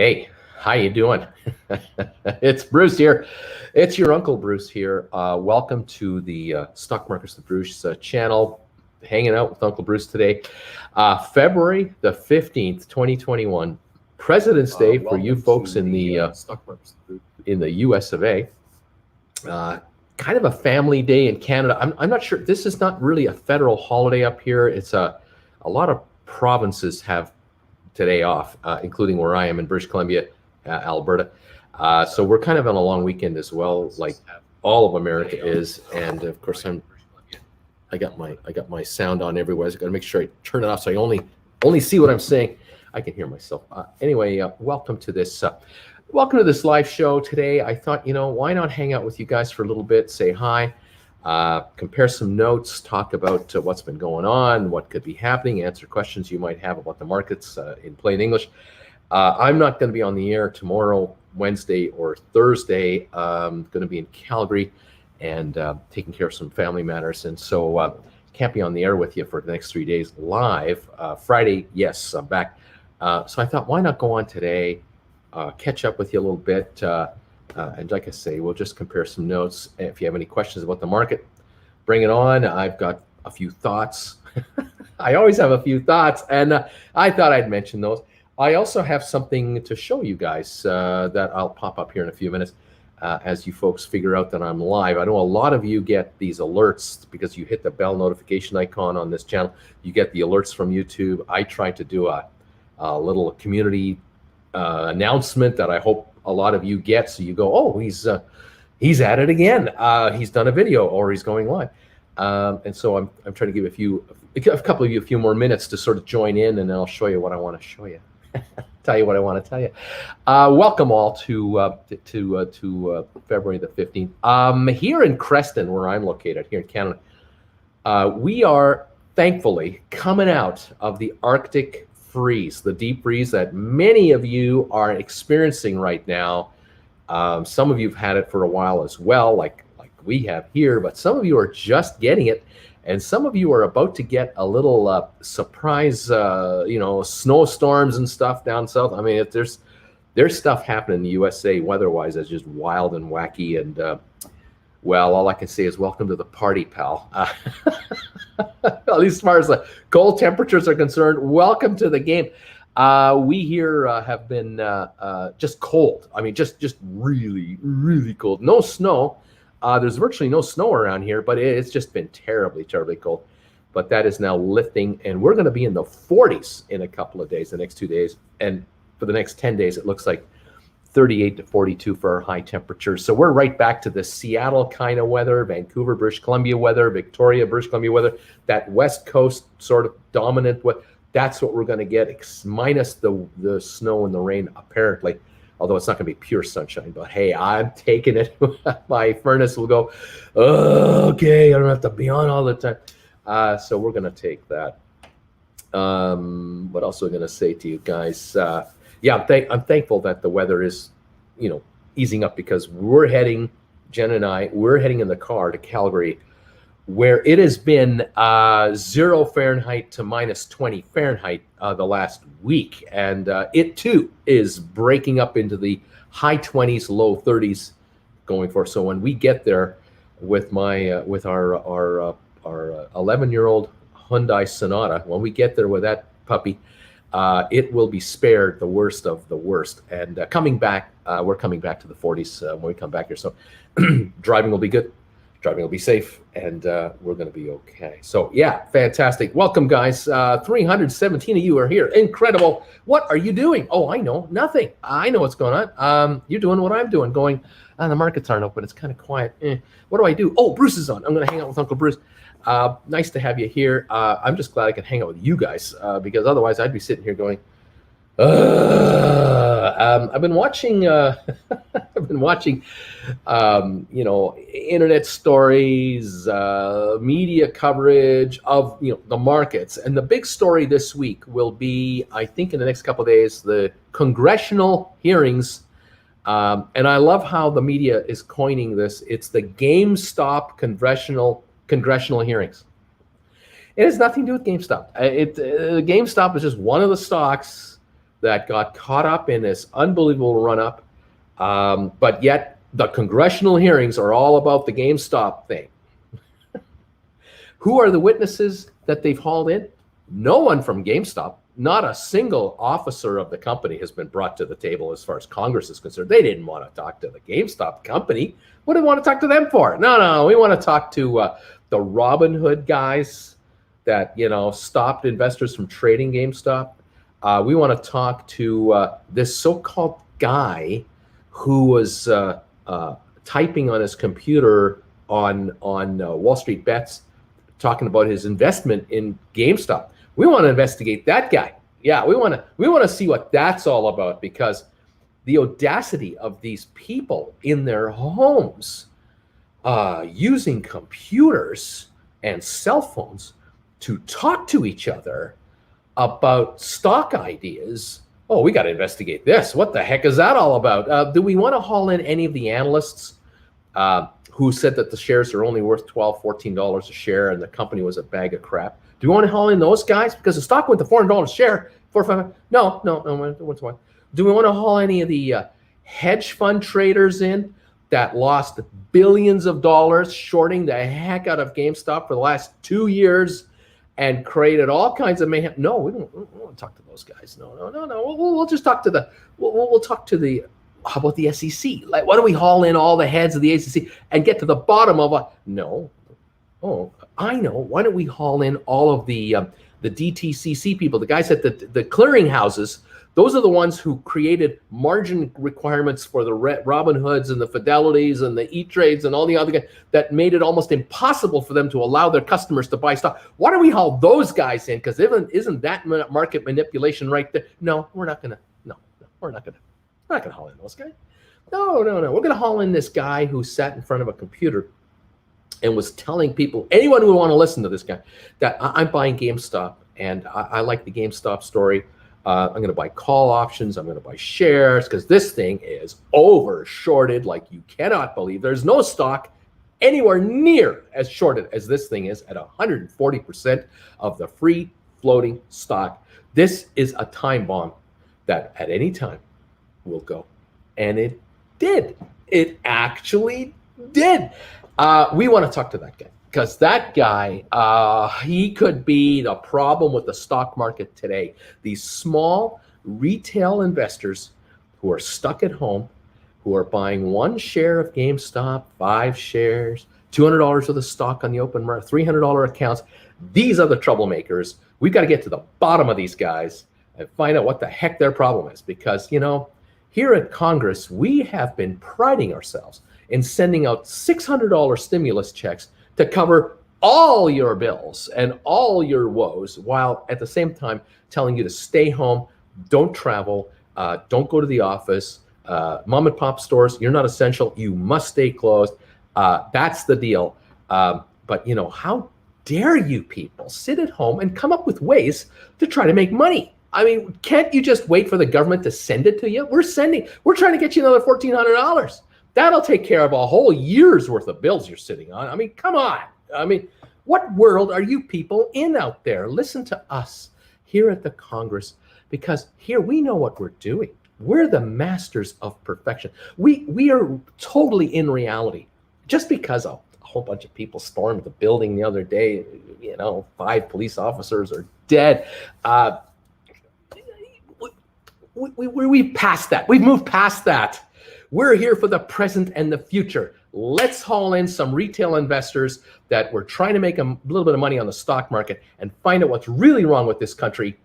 Hey, how you doing? It's Bruce here. It's your Uncle Bruce here. Welcome to the Stock Markets with Bruce channel. Hanging out with Uncle Bruce today. February the 15th, 2021, President's Day for you folks in the US of A. Kind of a family day in Canada. I'm not sure. This is not really a federal holiday up here. It's a lot of provinces have today off, including where I am in British Columbia, Alberta. So we're kind of on a long weekend as well, like all of America is. And of course, I got my sound on everywhere. I got to make sure I turn it off so I only see what I'm saying. I can hear myself. Anyway, welcome to this live show today. I thought, why not hang out with you guys for a little bit, say hi, compare some notes, talk about what's been going on, what could be happening, answer questions you might have about the markets in plain English. I'm not going to be on the air tomorrow, Wednesday or Thursday. I'm going to be in Calgary and taking care of some family matters. And so can't be on the air with you for the next 3 days live. Friday, yes, I'm back. So I thought, why not go on today, catch up with you a little bit. And like I say, we'll just compare some notes. If you have any questions about the market, bring it on. I've got a few thoughts. I always have a few thoughts, and I thought I'd mention those. I also have something to show you guys that I'll pop up here in a few minutes as you folks figure out that I'm live. I know a lot of you get these alerts because you hit the bell notification icon on this channel. You get the alerts from YouTube. I try to do a little community announcement that I hope a lot of you get, so you go, oh, he's at it again. He's done a video or he's going live, and so I'm trying to give a couple of you a few more minutes to sort of join in, and then I'll show you what I want to show you. Tell you what I want to tell you. Welcome all to February the 15th. Here in Creston, where I'm located, here in Canada, we are thankfully coming out of the Arctic freeze, the deep freeze that many of you are experiencing right now. Some of you have had it for a while as well, like we have here, but some of you are just getting it, and some of you are about to get a little surprise, snowstorms and stuff down south. I mean, there's stuff happening in the USA weather-wise that's just wild and wacky, and well, all I can say is welcome to the party, pal. At least as far as the cold temperatures are concerned, welcome to the game. We here have been just cold. I mean, just really, really cold. No snow. There's virtually no snow around here, but it's just been terribly, terribly cold. But that is now lifting, and we're going to be in the 40s in a couple of days, the next 2 days. And for the next 10 days, it looks like 38 to 42 for our high temperatures. So we're right back to the Seattle kind of weather, Vancouver, British Columbia weather, Victoria, British Columbia weather, that West Coast sort of dominant. That's what we're going to get, minus the snow and the rain, apparently. Although it's not going to be pure sunshine. But hey, I'm taking it. My furnace will go, okay, I don't have to be on all the time. So we're going to take that. What else am I going to say to you guys? Yeah, I'm thankful that the weather is, easing up, because Jen and I, we're heading in the car to Calgary, where it has been 0 Fahrenheit to minus 20 Fahrenheit the last week. And it too is breaking up into the high 20s, low 30s going forward. So when we get there with our 11-year-old Hyundai Sonata, when we get there with that puppy, it will be spared the worst of the worst. And we're coming back to the 40s when we come back here. So driving will be good. Driving will be safe, and we're going to be okay. So yeah, fantastic. Welcome, guys. 317 of you are here. Incredible. What are you doing? Oh, I know. Nothing. I know what's going on. You're doing what I'm doing. Going, the markets aren't open. It's kind of quiet. What do I do? Oh, Bruce is on. I'm going to hang out with Uncle Bruce. Nice to have you here. I'm just glad I can hang out with you guys, because otherwise I'd be sitting here going, I've been watching internet stories, media coverage of the markets, and the big story this week will be, I think, in the next couple of days, the congressional hearings. And I love how the media is coining this. It's the GameStop congressional hearings. It has nothing to do with GameStop. GameStop is just one of the stocks that got caught up in this unbelievable run-up, but yet the congressional hearings are all about the GameStop thing. Who are the witnesses that they've hauled in? No one from GameStop. Not a single officer of the company has been brought to the table as far as Congress is concerned. They didn't want to talk to the GameStop company. What do we want to talk to them for? No, we want to talk to the Robinhood guys that, stopped investors from trading GameStop. We want to talk to this so-called guy who was typing on his computer on WallStreetBets, talking about his investment in GameStop. We want to investigate that guy. Yeah, we want to see what that's all about, because the audacity of these people in their homes using computers and cell phones to talk to each other about stock ideas. Oh, we got to investigate this. What the heck is that all about? Do we want to haul in any of the analysts who said that the shares are only worth $12, $14 a share and the company was a bag of crap? Do we want to haul in those guys? Because the stock went to $400 a share. No. What's one? Do we want to haul any of the hedge fund traders in that lost billions of dollars shorting the heck out of GameStop for the last 2 years and created all kinds of mayhem? No, we don't want to talk to those guys. No. We'll just talk to we'll talk to the, how about the SEC? Like, why don't we haul in all the heads of the SEC and get to the bottom of no. Oh, I know. Why don't we haul in all of the DTCC people, the guys at the clearinghouses? Those are the ones who created margin requirements for the Robinhoods and the Fidelities and the E-Trades and all the other guys that made it almost impossible for them to allow their customers to buy stock. Why don't we haul those guys in? Because isn't that market manipulation right there? No, we're not gonna. No, we're not gonna haul in those guys. No. We're gonna haul in this guy who sat in front of a computer and was telling people, anyone who would want to listen to this guy, that I'm buying GameStop and I like the GameStop story. I'm going to buy call options. I'm going to buy shares because this thing is over shorted like you cannot believe. There's no stock anywhere near as shorted as this thing is at 140% of the free floating stock. This is a time bomb that at any time will go. And it did. It actually did. We want to talk to that guy because that guy, he could be the problem with the stock market today. These small retail investors who are stuck at home, who are buying one share of GameStop, 5 shares, $200 worth of stock on the open market, $300 accounts. These are the troublemakers. We've got to get to the bottom of these guys and find out what the heck their problem is, because, here at Congress, we have been priding ourselves in sending out $600 stimulus checks to cover all your bills and all your woes, while at the same time telling you to stay home, don't travel, don't go to the office, mom and pop stores, you're not essential, you must stay closed. That's the deal. But how dare you people sit at home and come up with ways to try to make money? I mean, can't you just wait for the government to send it to you? We're trying to get you another $1,400. That'll take care of a whole year's worth of bills you're sitting on. I mean, come on. I mean, what world are you people in out there? Listen to us here at the Congress, because here we know what we're doing. We're the masters of perfection. We are totally in reality. Just because a whole bunch of people stormed the building the other day, 5 police officers are dead. We've passed that. We've moved past that. We're here for the present and the future. Let's haul in some retail investors that were trying to make a little bit of money on the stock market and find out what's really wrong with this country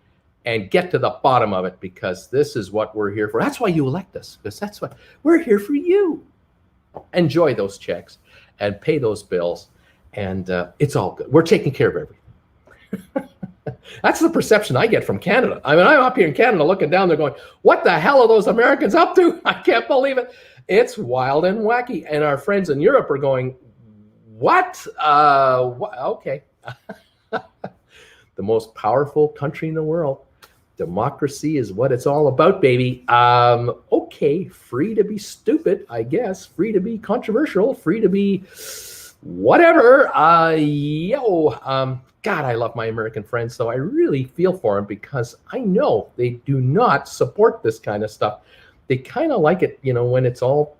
and get to the bottom of it, because this is what we're here for. That's why you elect us, because that's what we're here for. You enjoy those checks and pay those bills, and it's all good. We're taking care of everything. That's the perception I get from Canada. I mean, I'm up here in Canada looking down there going, what the hell are those Americans up to? I can't believe it. It's wild and wacky. And our friends in Europe are going, what? Okay. The most powerful country in the world. Democracy is what it's all about, baby. Okay, free to be stupid, I guess. Free to be controversial. Free to be whatever. God, I love my American friends, so I really feel for them because I know they do not support this kind of stuff. They kind of like it, when it's all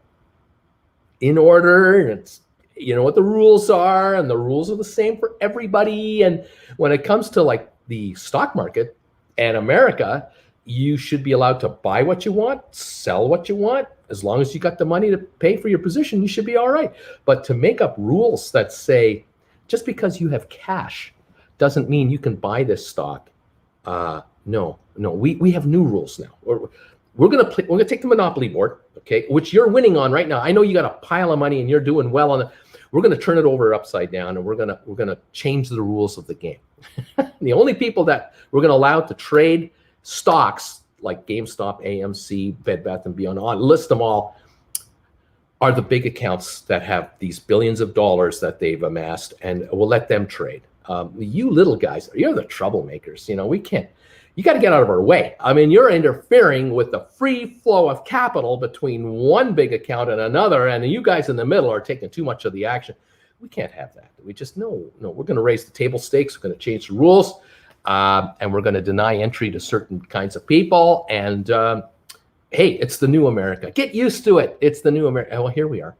in order and it's, what the rules are, and the rules are the same for everybody. And when it comes to like the stock market and America, you should be allowed to buy what you want, sell what you want. As long as you got the money to pay for your position, you should be all right. But to make up rules that say, just because you have cash doesn't mean you can buy this stock. No, we have new rules now. We're gonna take the monopoly board, okay, which you're winning on right now. I know you got a pile of money and you're doing well on it. We're gonna turn it over upside down, and we're gonna change the rules of the game. The only people that we're gonna allow to trade stocks like GameStop, AMC, Bed Bath & Beyond, list them all, are the big accounts that have these billions of dollars that they've amassed, and we'll let them trade. You little guys, you're the troublemakers. We can't. You got to get out of our way. I mean, you're interfering with the free flow of capital between one big account and another, and you guys in the middle are taking too much of the action. We can't have that. We just no. We're going to raise the table stakes. We're going to change the rules, and we're going to deny entry to certain kinds of people. And hey, it's the new America. Get used to it. It's the new America. Well, here we are.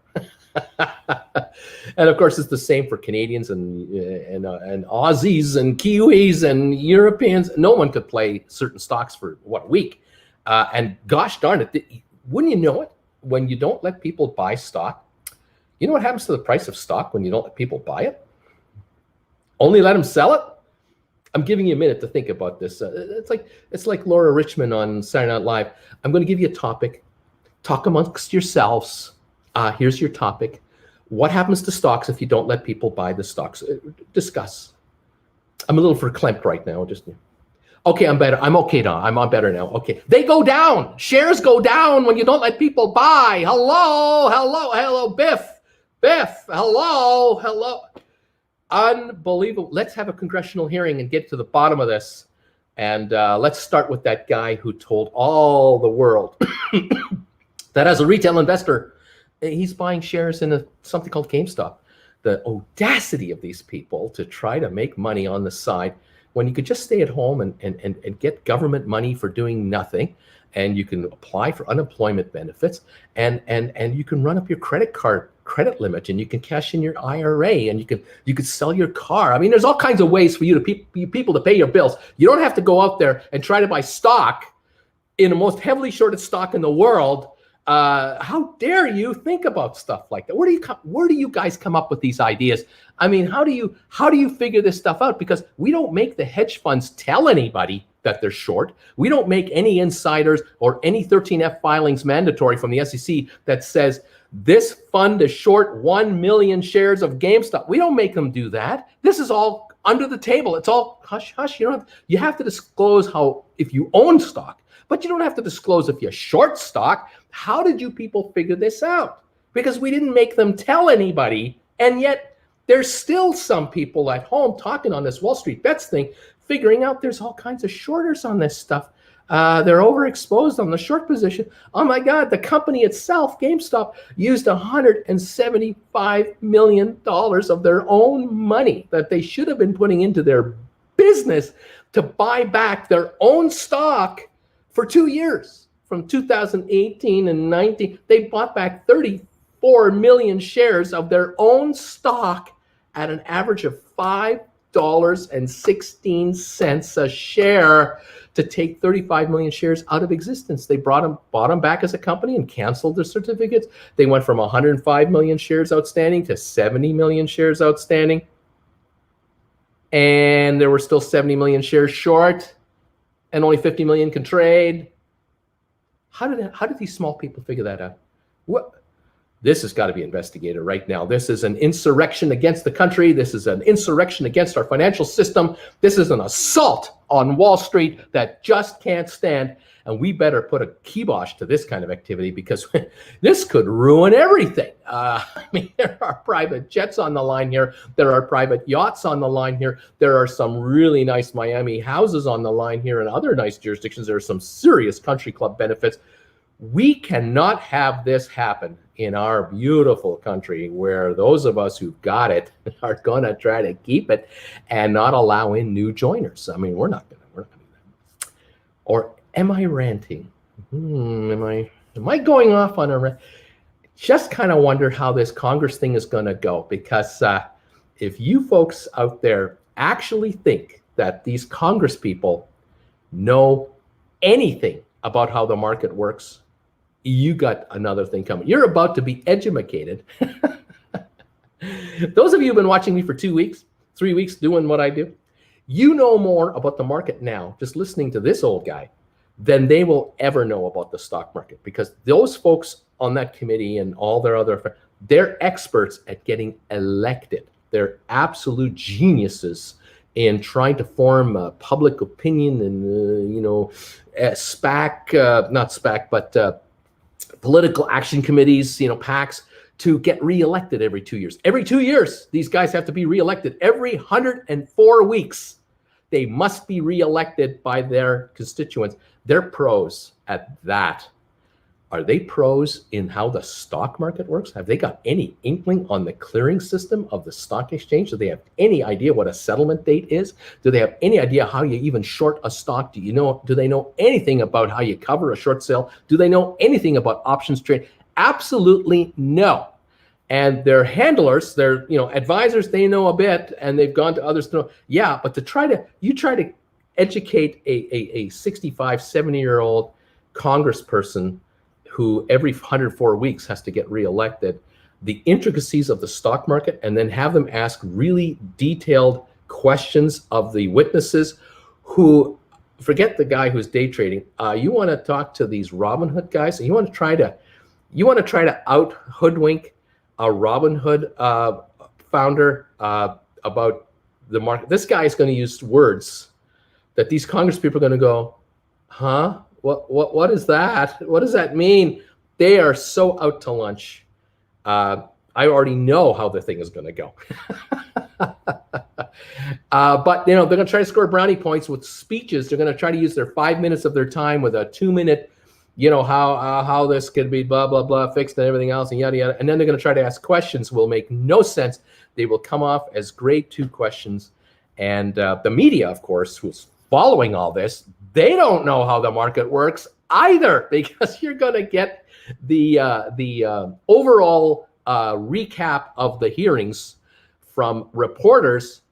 And of course, it's the same for Canadians and Aussies and Kiwis and Europeans. No one could play certain stocks for a week. And gosh darn it, wouldn't you know it? When you don't let people buy stock, you know what happens to the price of stock when you don't let people buy it? Only let them sell it? I'm giving you a minute to think about this. It's like Laura Richmond on Saturday Night Live. I'm going to give you a topic. Talk amongst yourselves. Here's your topic. What happens to stocks if you don't let people buy the stocks? Discuss. I'm a little verklempt right now. Okay, I'm better. I'm okay now. I'm on better now. Okay. They go down. Shares go down when you don't let people buy. Hello, Biff. Hello. Unbelievable. Let's have a congressional hearing and get to the bottom of this. And let's start with that guy who told all the world that as a retail investor, he's buying shares in something called GameStop. The audacity of these people to try to make money on the side when you could just stay at home and get government money for doing nothing, and you can apply for unemployment benefits, and you can run up your credit limit, and you can cash in your IRA, and you could sell your car. I mean, there's all kinds of ways for you people to pay your bills. You don't have to go out there and try to buy stock in the most heavily shorted stock in the world. How dare you think about stuff like that? Where do you guys come up with these ideas? I mean, how do you figure this stuff out? Because we don't make the hedge funds tell anybody that they're short. We don't make any insiders or any 13F filings mandatory from the SEC that says this fund is short 1 million shares of GameStop. We don't make them do that. This is all under the table. It's all hush hush. You have to disclose if you own stock. But you don't have to disclose if you're short stock. How did you people figure this out? Because we didn't make them tell anybody. And yet there's still some people at home talking on this WallStreetBets thing, figuring out there's all kinds of shorters on this stuff. They're overexposed on the short position. Oh my God, the company itself, GameStop, used $175 million of their own money that they should have been putting into their business to buy back their own stock for 2 years. From 2018 and 19, they bought back 34 million shares of their own stock at an average of $5.16 a share to take 35 million shares out of existence. They bought them back as a company and canceled their certificates. They went from 105 million shares outstanding to 70 million shares outstanding. And there were still 70 million shares short, and only 50 million can trade. How did these small people figure that out? This has got to be investigated right now. This is an insurrection against the country. This is an insurrection against our financial system. This is an assault on Wall Street that just can't stand. And we better put a kibosh to this kind of activity, because this could ruin everything. I mean, there are private jets on the line here. There are private yachts on the line here. There are some really nice Miami houses on the line here, and other nice jurisdictions. There are some serious country club benefits. We cannot have this happen in our beautiful country where those of us who've got it are going to try to keep it and not allow in new joiners. I mean, we're not going to do that. Or am I ranting? Am I going off on a rant? Just kind of wonder how this Congress thing is going to go, because if you folks out there actually think that these Congress people know anything about how the market works, you got another thing coming. You're about to be edumacated. Those of you who've been watching me for 2 weeks, 3 weeks, doing what I do, you know more about the market now, just listening to this old guy, than they will ever know about the stock market, because those folks on that committee and all their other, they're experts at getting elected. They're absolute geniuses in trying to form public opinion and, not SPAC, but political action committees, PACs, to get reelected every 2 years. Every 2 years, these guys have to be reelected. Every 104 weeks, they must be reelected by their constituents. They're pros at that. Are they pros in how the stock market works? Have they got any inkling on the clearing system of the stock exchange? Do they have any idea what a settlement date is? Do they have any idea how you even short a stock? Do they know anything about how you cover a short sale? Do they know anything about options trade? Absolutely no. And their handlers, their advisors, they know a bit, and they've gone to others to know. Yeah, but try to educate a 65, 70-year-old congressperson who every 104 weeks has to get reelected, the intricacies of the stock market, and then have them ask really detailed questions of the witnesses who, forget the guy who's day trading. You want to talk to these Robinhood guys, and you want to try to out hoodwink a Robinhood founder about the market. This guy is going to use words that these Congress people are going to go, huh? What is that? What does that mean? They are so out to lunch. I already know how the thing is going to go. But they're going to try to score brownie points with speeches. They're going to try to use their 5 minutes of their time with a 2-minute, how this could be blah blah blah fixed and everything else and yada yada. And then they're going to try to ask questions will make no sense. They will come off as grade 2 questions. And the media, of course, who's following all this, they don't know how the market works either, because you're going to get the overall recap of the hearings from reporters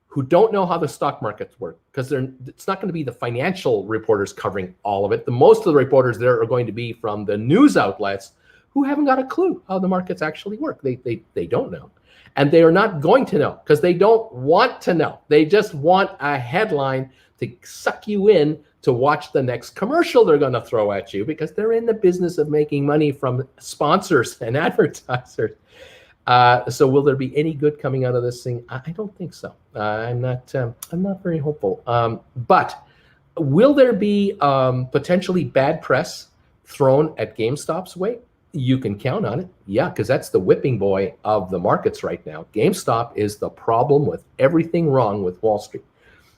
who don't know how the stock markets work, because it's not going to be the financial reporters covering all of it. Most of the reporters there are going to be from the news outlets who haven't got a clue how the markets actually work. They don't know. And they are not going to know, because they don't want to know. They just want a headline to suck you in to watch the next commercial they're going to throw at you, because they're in the business of making money from sponsors and advertisers. So will there be any good coming out of this thing? I don't think so. I'm not very hopeful. But will there be potentially bad press thrown at GameStop's way? You can count on it. Yeah, because that's the whipping boy of the markets right now. GameStop is the problem with everything wrong with Wall Street.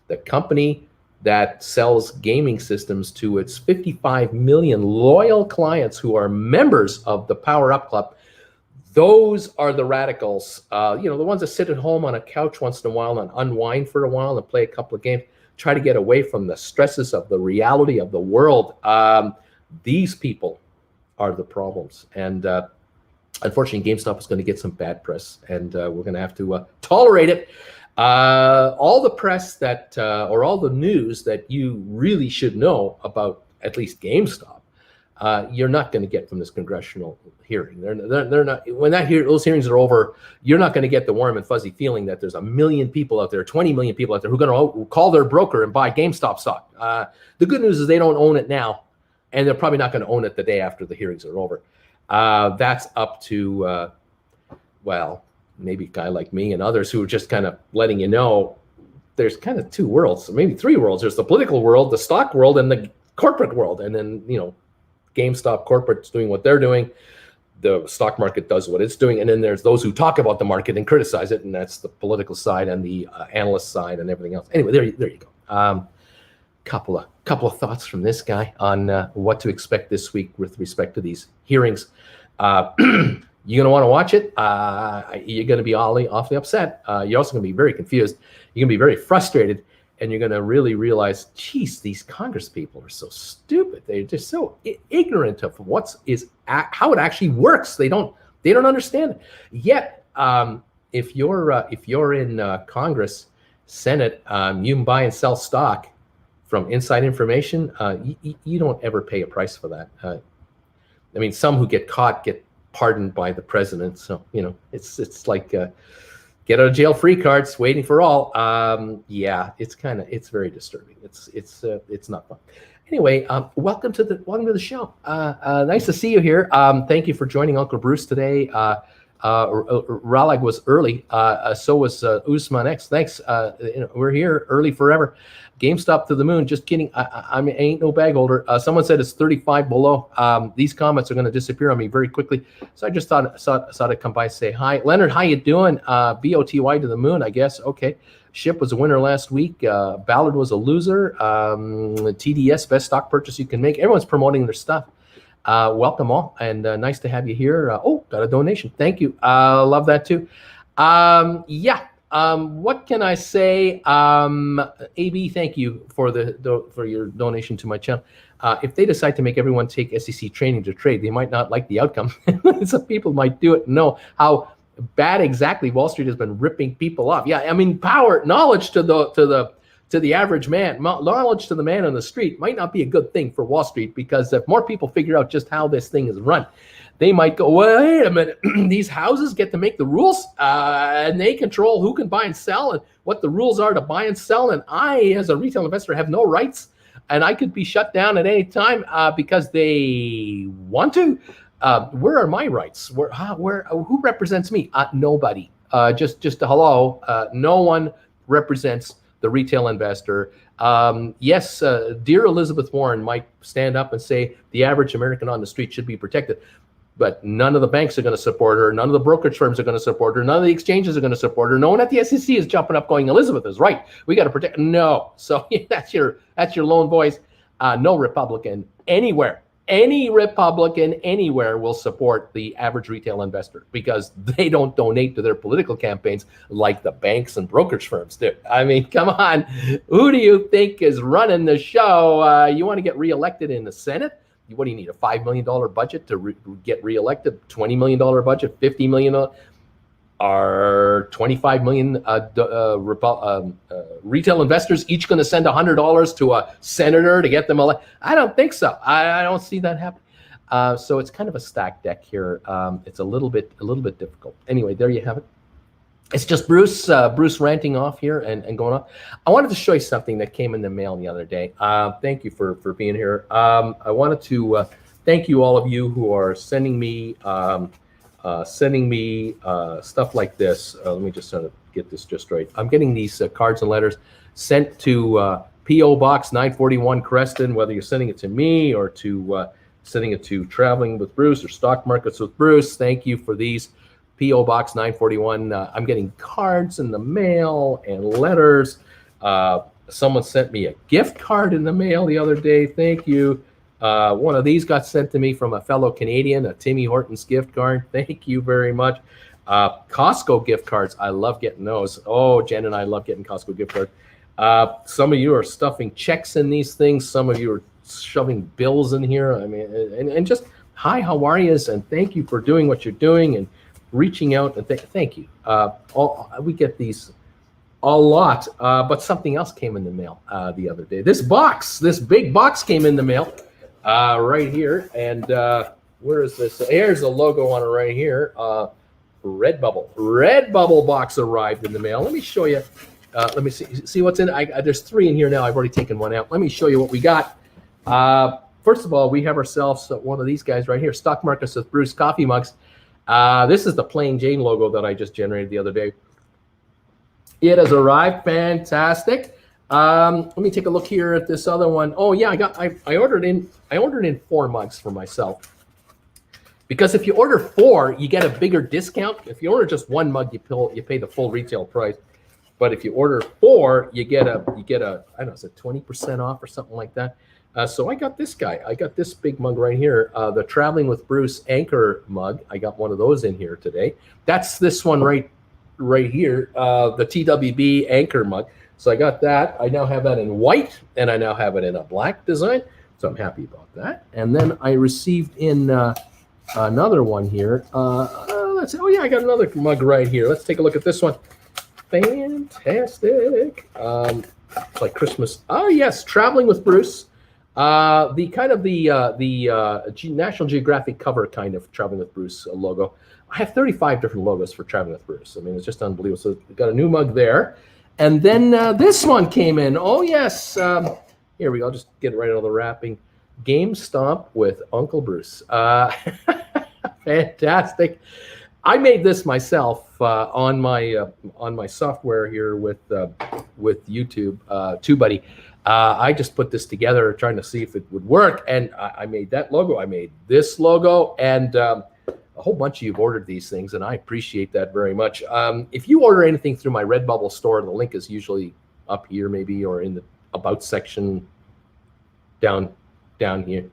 The company that sells gaming systems to its 55 million loyal clients who are members of the Power Up Club. Those are the radicals, the ones that sit at home on a couch once in a while and unwind for a while and play a couple of games, try to get away from the stresses of the reality of the world. These people are the problems. And unfortunately, GameStop is going to get some bad press, and we're going to have to tolerate it. All the press that, or all the news that you really should know about at least GameStop, you're not going to get from this congressional hearing. They're not. When those hearings are over, you're not going to get the warm and fuzzy feeling that there's 1 million people out there, 20 million people out there who are going to call their broker and buy GameStop stock. The good news is they don't own it now, and they're probably not going to own it the day after the hearings are over. That's up to, maybe a guy like me and others who are just kind of letting you know there's kind of 2 worlds, maybe 3 worlds. There's the political world, the stock world, and the corporate world. And then, GameStop corporate's doing what they're doing. The stock market does what it's doing. And then there's those who talk about the market and criticize it. And that's the political side and the analyst side and everything else. Anyway, there you go. Couple of couple of thoughts from this guy on what to expect this week with respect to these hearings. You're going to want to watch it. You're going to be awfully upset. You're also going to be very confused. You're going to be very frustrated. And you're going to really realize, geez, these Congress people are so stupid. They're just so ignorant of how it actually works. They don't understand it. Yet, if you're in Congress, Senate, you can buy and sell stock from inside information. You don't ever pay a price for that. I mean, some who get caught get pardoned by the president. So it's like get out of jail free cards waiting for all. Yeah, it's very disturbing. It's not fun. Anyway, welcome to the show. Nice to see you here. Thank you for joining Uncle Bruce today. Ralag was early. So was Usman X. Thanks. We're here early forever. GameStop to the moon. Just kidding. I ain't no bag holder. Someone said it's 35 below. These comments are going to disappear on me very quickly. So I just thought I'd come by and say hi. Leonard, how you doing? BOTY to the moon, I guess. Okay. Ship was a winner last week. Ballard was a loser. TDS, best stock purchase you can make. Everyone's promoting their stuff. Welcome all, and nice to have you here. Got a donation. Thank you. Love that too. What can I say? AB, thank you for your donation to my channel. If they decide to make everyone take SEC training to trade, they might not like the outcome. Some people might do it and know how bad exactly Wall Street has been ripping people off. Yeah, I mean, knowledge to the average man, knowledge to the man on the street might not be a good thing for Wall Street, because if more people figure out just how this thing is run, they might go, wait a minute, these houses get to make the rules and they control who can buy and sell and what the rules are to buy and sell. And I, as a retail investor, have no rights, and I could be shut down at any time because they want to. Where are my rights? Who represents me? Nobody. Just a hello. No one represents the retail investor. Yes, dear Elizabeth Warren might stand up and say the average American on the street should be protected, but none of the banks are going to support her. None of the brokerage firms are going to support her. None of the exchanges are going to support her. No one at the SEC is jumping up going, Elizabeth is right. We got to protect. No. So that's your lone voice. No Republican anywhere. Any Republican anywhere will support the average retail investor, because they don't donate to their political campaigns like the banks and brokerage firms do. I mean, come on. Who do you think is running the show? You want to get reelected in the Senate? What do you need, a $5 million budget to get reelected? $20 million budget, $50 million, are 25 million retail investors each going to send $100 to a senator to get them elected? I don't think so. I don't see that happen. So it's kind of a stacked deck here. It's a little bit difficult. Anyway, there you have it. It's just Bruce ranting off here and going on. I wanted to show you something that came in the mail the other day. Thank you for being here. I wanted to thank you, all of you who are sending me stuff like this. Let me just get this just right. I'm getting these cards and letters sent to P.O. Box 941 Creston, whether you're sending it to me or to sending it to Traveling with Bruce or Stock Markets with Bruce. Thank you for these. P.O. Box 941. I'm getting cards in the mail and letters. Someone sent me a gift card in the mail the other day. Thank you. One of these got sent to me from a fellow Canadian, a Timmy Hortons gift card. Thank you very much. Costco gift cards. I love getting those. Oh, Jen and I love getting Costco gift cards. Some of you are stuffing checks in these things. Some of you are shoving bills in here. I mean, and just hi, how are you? And thank you for doing what you're doing and reaching out. And thank you. We get these a lot, but something else came in the mail the other day. This big box came in the mail. Right here, and where is this? Here's the logo on it right here. Redbubble box arrived in the mail. Let me show you. Let me see what's in it. There's 3 in here now. I've already taken one out. Let me show you what we got. First of all, we have ourselves one of these guys right here, Stock Markets with Bruce coffee mugs. This is the Plain Jane logo that I just generated the other day. It has arrived. Fantastic. Let me take a look here at this other one. Oh yeah, I ordered in 4 mugs for myself, because if you order 4, you get a bigger discount. If you order just 1 mug, you pay the full retail price. But if you order 4, you get a I don't know, is it 20% off or something like that? So I got this guy. I got this big mug right here, the Traveling with Bruce Anchor mug. I got one of those in here today. That's this one right here, the TWB Anchor mug. So I got that. I now have that in white, and I now have it in a black design. So I'm happy about that. And then I received in another one here. Let's see. Oh yeah, I got another mug right here. Let's take a look at this one. Fantastic. It's like Christmas. Oh yes, Traveling with Bruce. The kind of the National Geographic cover kind of Traveling with Bruce logo. I have 35 different logos for Traveling with Bruce. I mean, it's just unbelievable. So we've got a new mug there. And then this one came in. Oh yes. Here we go. I'll just get right out of the wrapping. GameStop with Uncle Bruce. Fantastic. I made this myself on my software here with YouTube, TubeBuddy. I just put this together trying to see if it would work, and I made that logo. I made this logo, and a whole bunch of you have ordered these things, and I appreciate that very much. If you order anything through my Redbubble store, the link is usually up here maybe, or in the About section down here.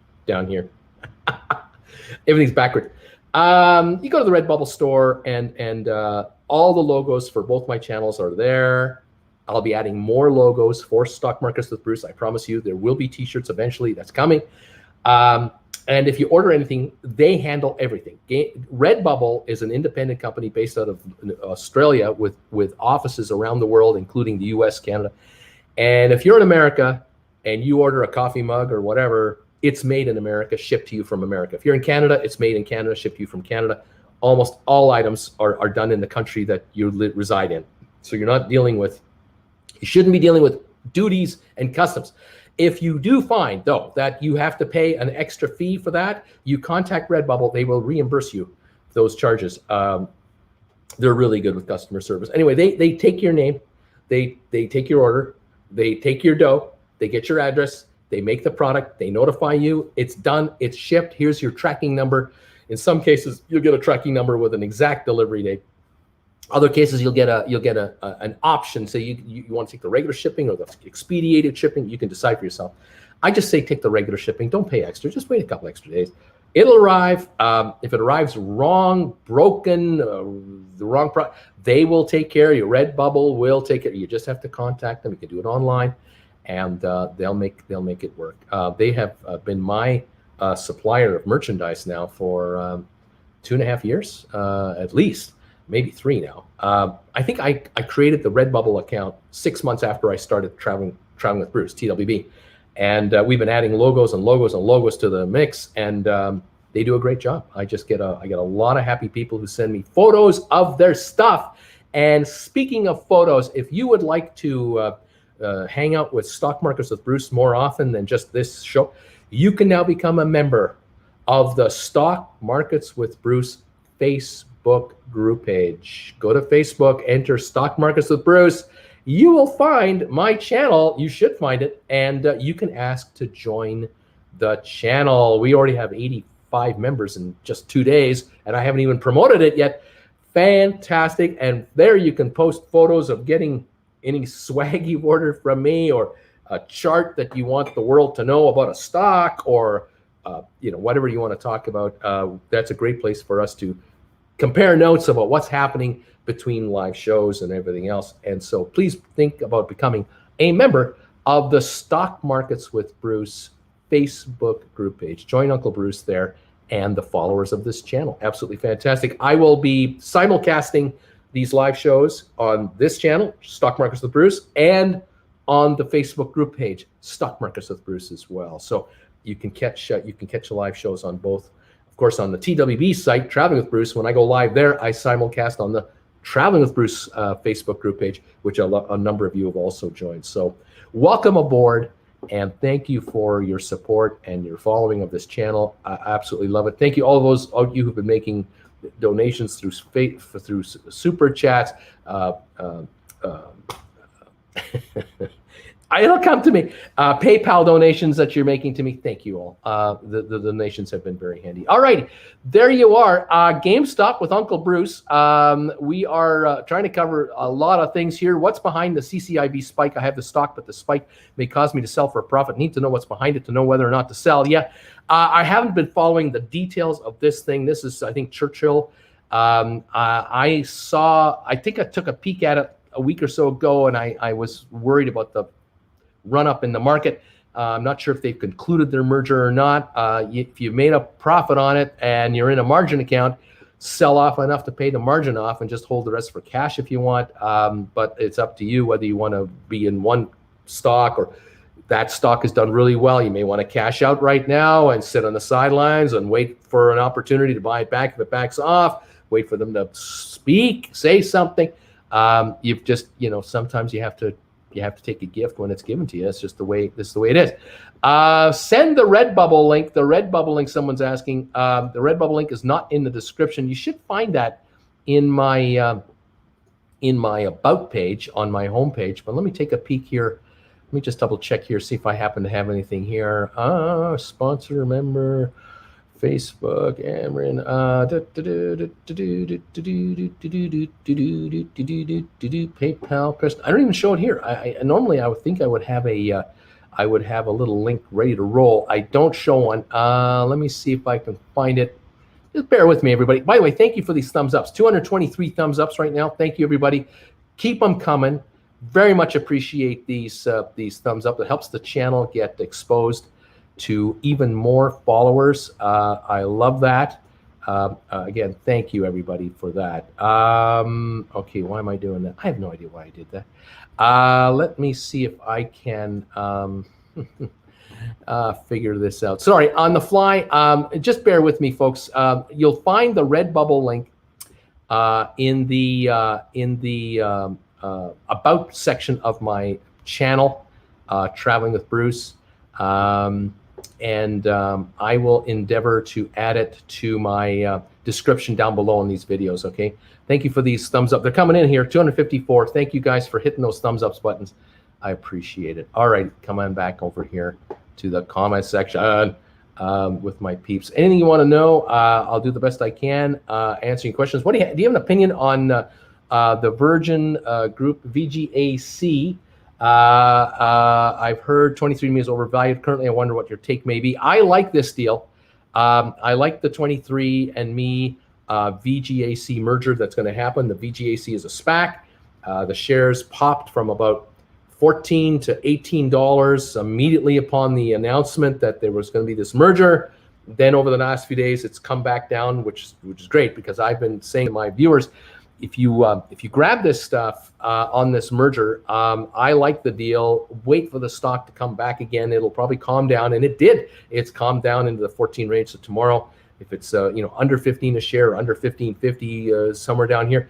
Everything's backward. You go to the Redbubble store, and all the logos for both my channels are there. I'll be adding more logos for Stock Markets with Bruce. I promise you, there will be t-shirts eventually. That's coming. And if you order anything, they handle everything. Redbubble is an independent company based out of Australia with offices around the world, including the US, Canada. And if you're in America and you order a coffee mug or whatever, it's made in America, shipped to you from America. If you're in Canada, it's made in Canada, shipped to you from Canada. Almost all items are done in the country that you reside in. So you're not dealing with, you shouldn't be dealing with duties and customs. If you do find, though, that you have to pay an extra fee for that, you contact Redbubble. They will reimburse you those charges. They're really good with customer service. Anyway, they take your name, they take your order, they take your dough, they get your address, they make the product, they notify you, it's done, it's shipped, here's your tracking number. In some cases, you'll get a tracking number with an exact delivery date. Other cases, you'll get an option. So you want to take the regular shipping or the expedited shipping, you can decide for yourself. I just say take the regular shipping, don't pay extra, just wait a couple extra days. It'll arrive. If it arrives wrong, broken, the wrong product, they will take care of you. Redbubble will take it. You just have to contact them. You can do it online, and they'll make it work. They have been my supplier of merchandise now for 2.5 years, at least, maybe 3 now. I think I created the Redbubble account 6 months after I started traveling with Bruce, TWB. And we've been adding logos and logos and logos to the mix, and they do a great job. I get a lot of happy people who send me photos of their stuff. And speaking of photos, if you would like to hang out with Stock Markets with Bruce more often than just this show, you can now become a member of the Stock Markets with Bruce Facebook group page. Go to Facebook, enter Stock Markets with Bruce. You will find my channel. You should find it, and you can ask to join the channel. We already have 85 members in just 2 days, and I haven't even promoted it yet. Fantastic. And there you can post photos of getting any swag you ordered from me, or a chart that you want the world to know about a stock, or whatever you want to talk about. That's a great place for us to compare notes about what's happening between live shows and everything else. And so please think about becoming a member of the Stock Markets with Bruce Facebook group page. Join Uncle Bruce there and the followers of this channel. Absolutely fantastic. I will be simulcasting these live shows on this channel, Stock Markets with Bruce, and on the Facebook group page, Stock Markets with Bruce as well. So you can catch the live shows on both. Of course, on the TWB site, Traveling with Bruce, when I go live there, I simulcast on the Traveling with Bruce Facebook group page, which a number of you have also joined. So welcome aboard, and thank you for your support and your following of this channel. I absolutely love it. Thank you, all of you who've been making donations through super chats. It'll come to me. PayPal donations that you're making to me, thank you all. The donations have been very handy. All right, there you are. GameStop with Uncle Bruce. We are trying to cover a lot of things here. What's behind the CCIB spike? I have the stock, but the spike may cause me to sell for a profit. Need to know what's behind it to know whether or not to sell. Yeah, I haven't been following the details of this thing. This is, I think, Churchill. I think I took a peek at it a week or so ago, and I was worried about the run up in the market. I'm not sure if they've concluded their merger or not. If you made a profit on it and you're in a margin account, sell off enough to pay the margin off and just hold the rest for cash if you want. But it's up to you whether you want to be in one stock or that stock has done really well. You may want to cash out right now and sit on the sidelines and wait for an opportunity to buy it back. If it backs off, wait for them to speak, say something. You've just, sometimes you have to take a gift when it's given to you. It's just the way it is. Send the Redbubble link. The Redbubble link, someone's asking. The Redbubble link is not in the description. You should find that in my about page on my homepage. But let me take a peek here. Let me just double check here, see if I happen to have anything here. Sponsor, member, Facebook, Amron, PayPal. I don't even show it here. Normally I would think I would have a little link ready to roll. I don't show one. Let me see if I can find it. Just bear with me, everybody. By the way, thank you for these thumbs ups. 223 thumbs ups right now. Thank you, everybody. Keep them coming. Very much appreciate these thumbs up. It helps the channel get exposed to even more followers. I love that. Again, thank you everybody for that. Okay, why am I doing that? I have no idea why I did that. Let me see if I can figure this out. Sorry, on the fly. Just bear with me, folks. You'll find the Redbubble link in the about section of my channel, Traveling with Bruce. And I will endeavor to add it to my description down below in these videos, okay? Thank you for these thumbs up. They're coming in here, 254. Thank you guys for hitting those thumbs up buttons. I appreciate it. All right, come on back over here to the comment section with my peeps. Anything you want to know, I'll do the best I can answering questions. What do you have an opinion on the Virgin Group VGAC? I've heard 23andMe is overvalued. Currently, I wonder what your take may be. I like this deal. I like the 23andMe VGAC merger that's going to happen. The VGAC is a SPAC. The shares popped from about $14 to $18 immediately upon the announcement that there was going to be this merger. Then over the last few days, it's come back down, which is great because I've been saying to my viewers, if you grab this stuff on this merger, I like the deal. Wait for the stock to come back again. It'll probably calm down, and it did. It's calmed down into the 14 range. So tomorrow, if it's under 15 a share, or under 15.50 somewhere down here,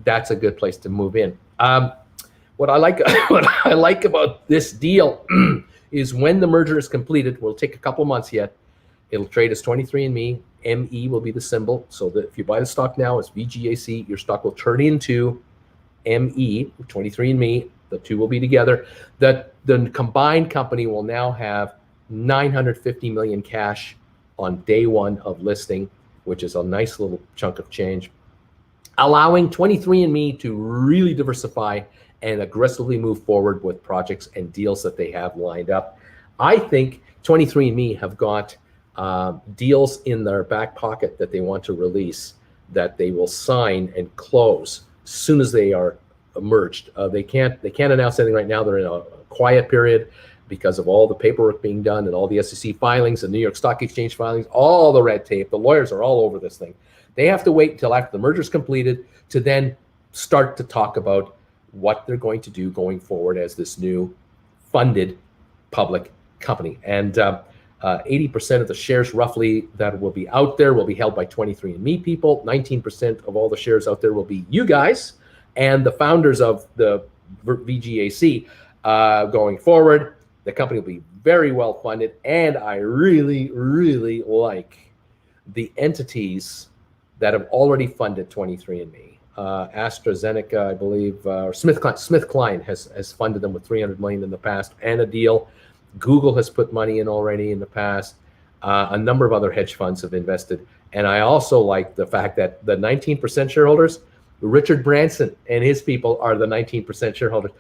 that's a good place to move in. What I like about this deal is when the merger is completed, will take a couple months yet. It'll trade as 23andMe. ME will be the symbol, so that if you buy the stock now, it's VGAC. Your stock will turn into ME, 23andMe. The two will be together. The combined company will now have $950 million cash on day one of listing, which is a nice little chunk of change, allowing 23andMe to really diversify and aggressively move forward with projects and deals that they have lined up. I think 23andMe have got deals in their back pocket that they want to release that they will sign and close as soon as they are merged. They can't announce anything right now. They're in a quiet period because of all the paperwork being done and all the SEC filings and New York Stock Exchange filings, all the red tape. The lawyers are all over this thing. They have to wait until after the merger is completed to then start to talk about what they're going to do going forward as this new funded public company. And 80% of the shares roughly that will be out there will be held by 23andMe people. 19% of all the shares out there will be you guys and the founders of the VGAC going forward. The company will be very well funded, and I really, really like the entities that have already funded 23andMe. AstraZeneca, I believe, or SmithKline has funded them with $300 million in the past, and a deal. Google has put money in already in the past. A number of other hedge funds have invested. And I also like the fact that the 19% shareholders, Richard Branson and his people are the 19% shareholders.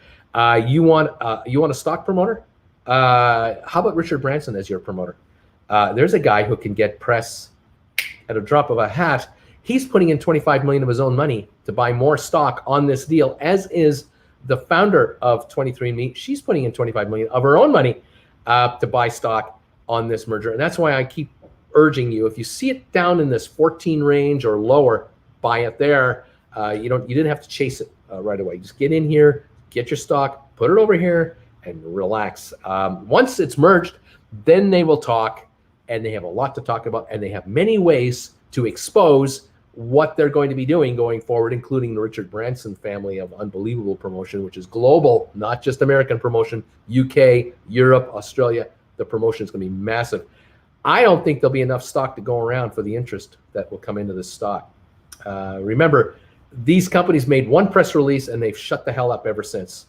You want a stock promoter? How about Richard Branson as your promoter? There's a guy who can get press at a drop of a hat. He's putting in $25 million of his own money to buy more stock on this deal, as is the founder of 23andMe. She's putting in $25 million of her own money to buy stock on this merger. And that's why I keep urging you, if you see it down in this 14 range or lower, buy it there. You didn't have to chase it right away. Just get in here, get your stock, put it over here, and relax. Once it's merged, then they will talk, and they have a lot to talk about, and they have many ways to expose what they're going to be doing going forward, including the Richard Branson family of unbelievable promotion, which is global, not just American promotion, UK, Europe, Australia. The promotion is going to be massive. I don't think there'll be enough stock to go around for the interest that will come into this stock. Remember, these companies made one press release and they've shut the hell up ever since.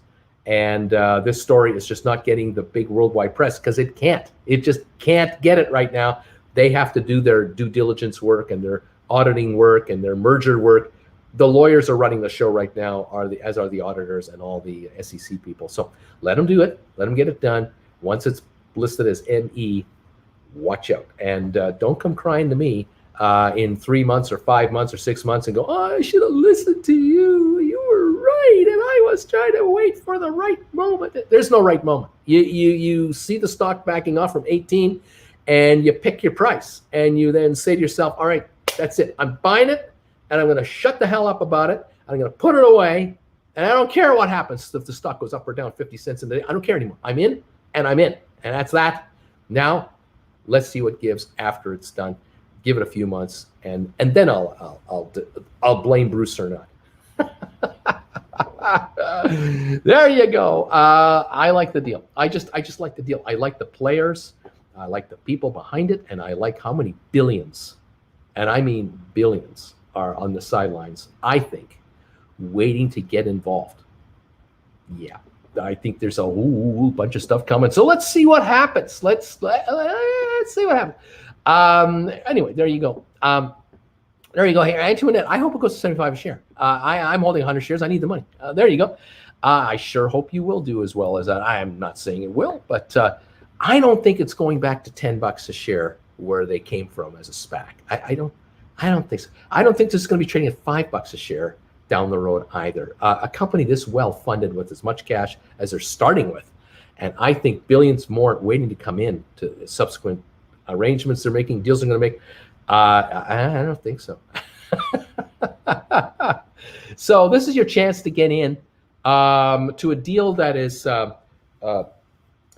And this story is just not getting the big worldwide press because it can't. It just can't get it right now. They have to do their due diligence work and their auditing work and their merger work. The lawyers are running the show right now, as are the auditors and all the SEC people. So let them do it. Let them get it done. Once it's listed as ME, watch out. And don't come crying to me in 3 months or 5 months or 6 months and go, oh, I should have listened to you. You were right, and I was trying to wait for the right moment. There's no right moment. You see the stock backing off from 18, and you pick your price, and you then say to yourself, all right, that's it. I'm buying it, and I'm going to shut the hell up about it. I'm going to put it away, and I don't care what happens if the stock goes up or down 50 cents in the day. I don't care anymore. I'm in, and I'm in, and that's that. Now, let's see what gives after it's done. Give it a few months, and then I'll blame Bruce or not. There you go. I like the deal. I just like the deal. I like the players. I like the people behind it, and I like how many billions, and I mean billions, are on the sidelines, I think, waiting to get involved. Yeah, I think there's a bunch of stuff coming. So let's see what happens. Let's see what happens. Anyway, there you go. There you go. Here, Antoinette, I hope it goes to 75 a share. I'm holding 100 shares. I need the money. There you go. I sure hope you will do as well as that. I am not saying it will, but I don't think it's going back to $10 a share where they came from as a SPAC. I don't think so. I don't think this is going to be trading at $5 a share down the road either. A company this well funded with as much cash as they're starting with, and I think billions more waiting to come in to subsequent arrangements they're making, deals they're going to make. I don't think so. So this is your chance to get in to a deal that is,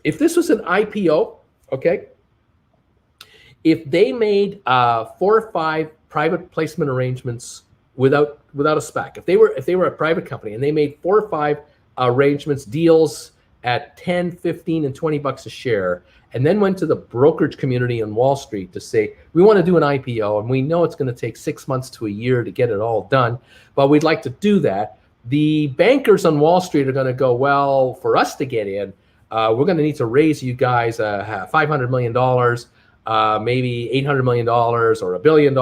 if this was an IPO, okay, if they made 4 or 5 private placement arrangements without a SPAC, if they were a private company and they made 4 or 5 arrangements, deals at 10, 15, and $20 a share, and then went to the brokerage community on Wall Street to say, we want to do an IPO, and we know it's going to take 6 months to a year to get it all done, but we'd like to do that. The bankers on Wall Street are going to go, well, for us to get in, we're going to need to raise you guys $500 million, maybe $800 million or $1 billion.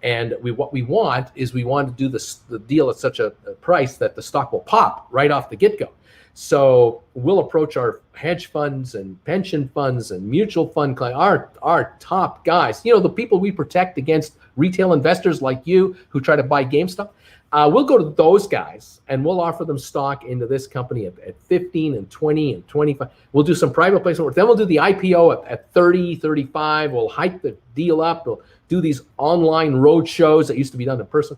And what we want is we want to do the deal at such a price that the stock will pop right off the get-go. So we'll approach our hedge funds and pension funds and mutual fund clients, our top guys, the people we protect against retail investors like you who try to buy GameStop. We'll go to those guys and we'll offer them stock into this company at 15 and 20 and 25. We'll do some private placement work. Then we'll do the IPO at 30, 35. We'll hype the deal up. We'll do these online road shows that used to be done in person.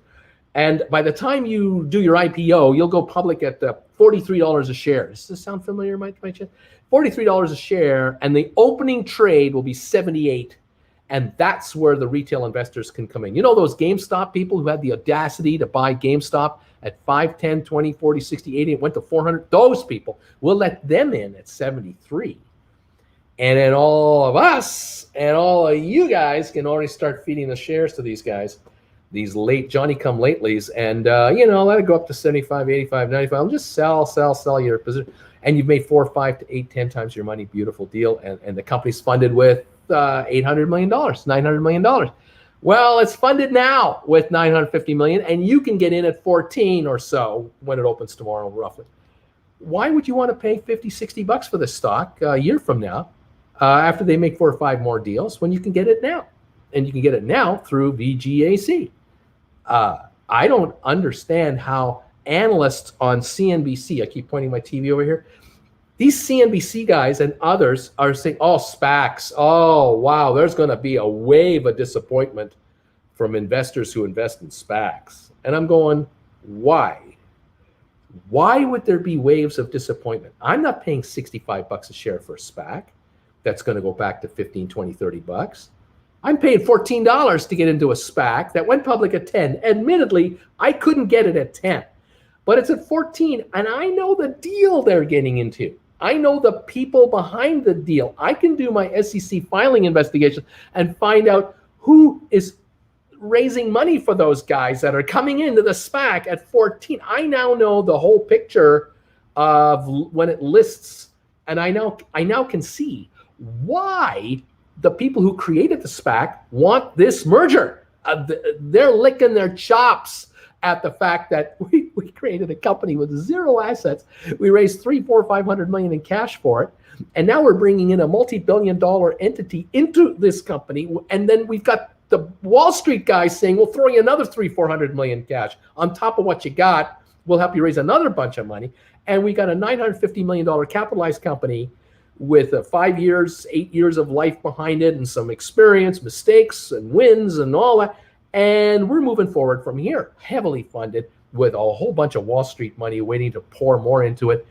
And by the time you do your IPO, you'll go public at $43 a share. Does this sound familiar, my chance? $43 a share, and the opening trade will be 78, and that's where the retail investors can come in. You know those GameStop people who had the audacity to buy GameStop at 5, 10, 20, 40, 60, 80, it went to 400? Those people, we'll let them in at 73. And then all of us and all of you guys can already start feeding the shares to these guys these late Johnny-come-latelys, and let it go up to 75, 85, 95. Just sell your position, and you've made 4, 5 to 8, 10 times your money. Beautiful deal, and the company's funded with $800 million, $900 million. Well, it's funded now with $950 million, and you can get in at 14 or so when it opens tomorrow, roughly. Why would you want to pay $50, $60 for this stock a year from now, after they make 4 or 5 more deals, when you can get it now? And you can get it now through VGAC. I don't understand how analysts on CNBC, I keep pointing my TV over here, these CNBC guys and others are saying, oh, SPACs, oh, wow, there's going to be a wave of disappointment from investors who invest in SPACs. And I'm going, why? Why would there be waves of disappointment? I'm not paying $65 a share for a SPAC that's going to go back to 15, 20, 30 bucks. I'm paying $14 to get into a SPAC that went public at 10. Admittedly, I couldn't get it at 10, but it's at 14, and I know the deal they're getting into. I know the people behind the deal. I can do my SEC filing investigation and find out who is raising money for those guys that are coming into the SPAC at 14. I now know the whole picture of when it lists, and I now can see why the people who created the SPAC want this merger. They're licking their chops at the fact that we created a company with 0 assets. We raised $300, $400, $500 million in cash for it. And now we're bringing in a multi-billion-dollar entity into this company. And then we've got the Wall Street guys saying, we'll throw you another $300, $400 million cash on top of what you got. We'll help you raise another bunch of money. And we got a $950 million capitalized company with 5 years, 8 years of life behind it and some experience, mistakes and wins and all that. And we're moving forward from here, heavily funded with a whole bunch of Wall Street money waiting to pour more into it.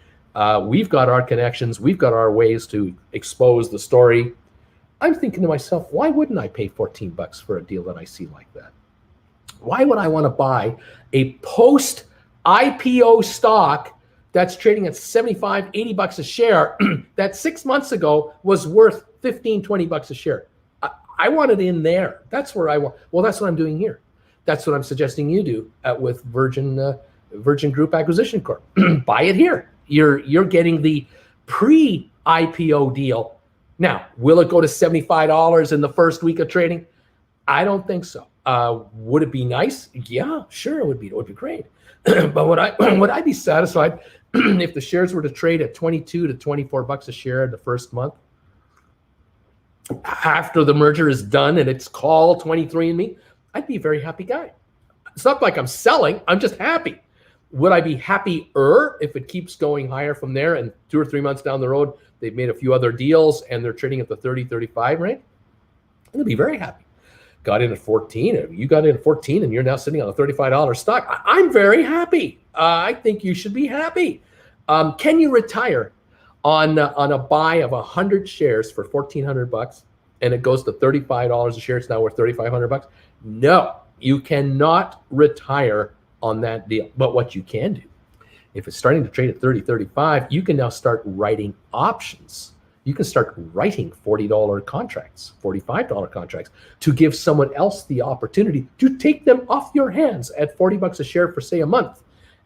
We've got our connections. We've got our ways to expose the story. I'm thinking to myself, why wouldn't I pay $14 for a deal that I see like that? Why would I want to buy a post-IPO stock that's trading at 75, 80 bucks a share that 6 months ago was worth 15, 20 bucks a share? I want it in there. That's where I want. Well, that's what I'm doing here. That's what I'm suggesting you do with Virgin Group Acquisition Corp. Buy it here. You're getting the pre-IPO deal. Now, will it go to $75 in the first week of trading? I don't think so. Would it be nice? Yeah, sure, it would be. It would be great. But would I be satisfied if the shares were to trade at 22 to 24 bucks a share in the first month? After the merger is done and it's called 23andMe, I'd be a very happy guy. It's not like I'm selling. I'm just happy. Would I be happier if it keeps going higher from there and 2 or 3 months down the road, they've made a few other deals and they're trading at the 30, 35 range? I'd be very happy. Got in at 14. You got in at 14 and you're now sitting on a $35 stock. I'm very happy. I think you should be happy. Can you retire on a buy of 100 shares for $1,400 and it goes to $35 a share? It's now worth $3,500. No, you cannot retire on that deal. But what you can do, if it's starting to trade at 30, 35, you can now start writing options. You can start writing $40 contracts, $45 contracts to give someone else the opportunity to take them off your hands at 40 bucks a share for, say, a month.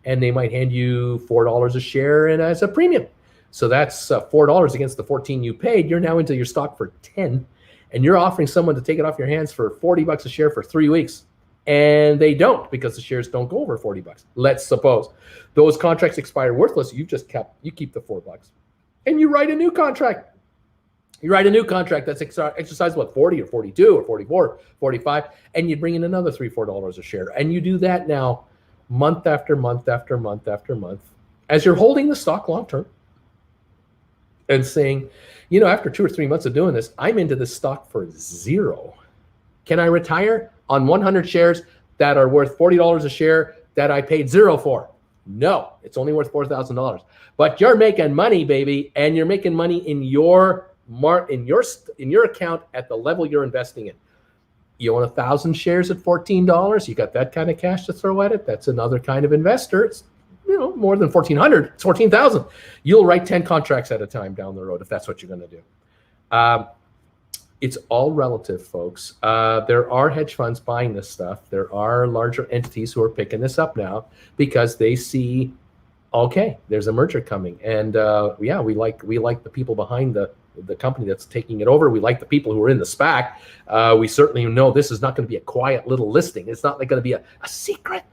And they might hand you $4 a share and as a premium. So that's $4 against the 14 you paid. You're now into your stock for 10, and you're offering someone to take it off your hands for 40 bucks a share for 3 weeks. And they don't, because the shares don't go over 40 bucks. Let's suppose those contracts expire worthless. You keep the $4 and you write a new contract. You write a new contract that's exercised, what, 40 or 42 or 44, 45, and you bring in another $3, $4 a share. And you do that now month after month after month after month as you're holding the stock long term and saying, after 2 or 3 months of doing this, I'm into this stock for $0. Can I retire on 100 shares that are worth $40 a share that I paid $0 for? No, it's only worth $4,000. But you're making money, baby, and you're making money in your account at the level you're investing in. You own 1,000 shares at $14. You got that kind of cash to throw at it. That's another kind of investor. It's more than 1,400. It's 14,000. You'll write 10 contracts at a time down the road if that's what you're going to do. It's all relative, folks. There are hedge funds buying this stuff. There are larger entities who are picking this up now because they see, okay, there's a merger coming, and yeah, we like the people behind the company that's taking it over. We like the people who are in the SPAC. We certainly know this is not going to be a quiet little listing. It's not like going to be a secret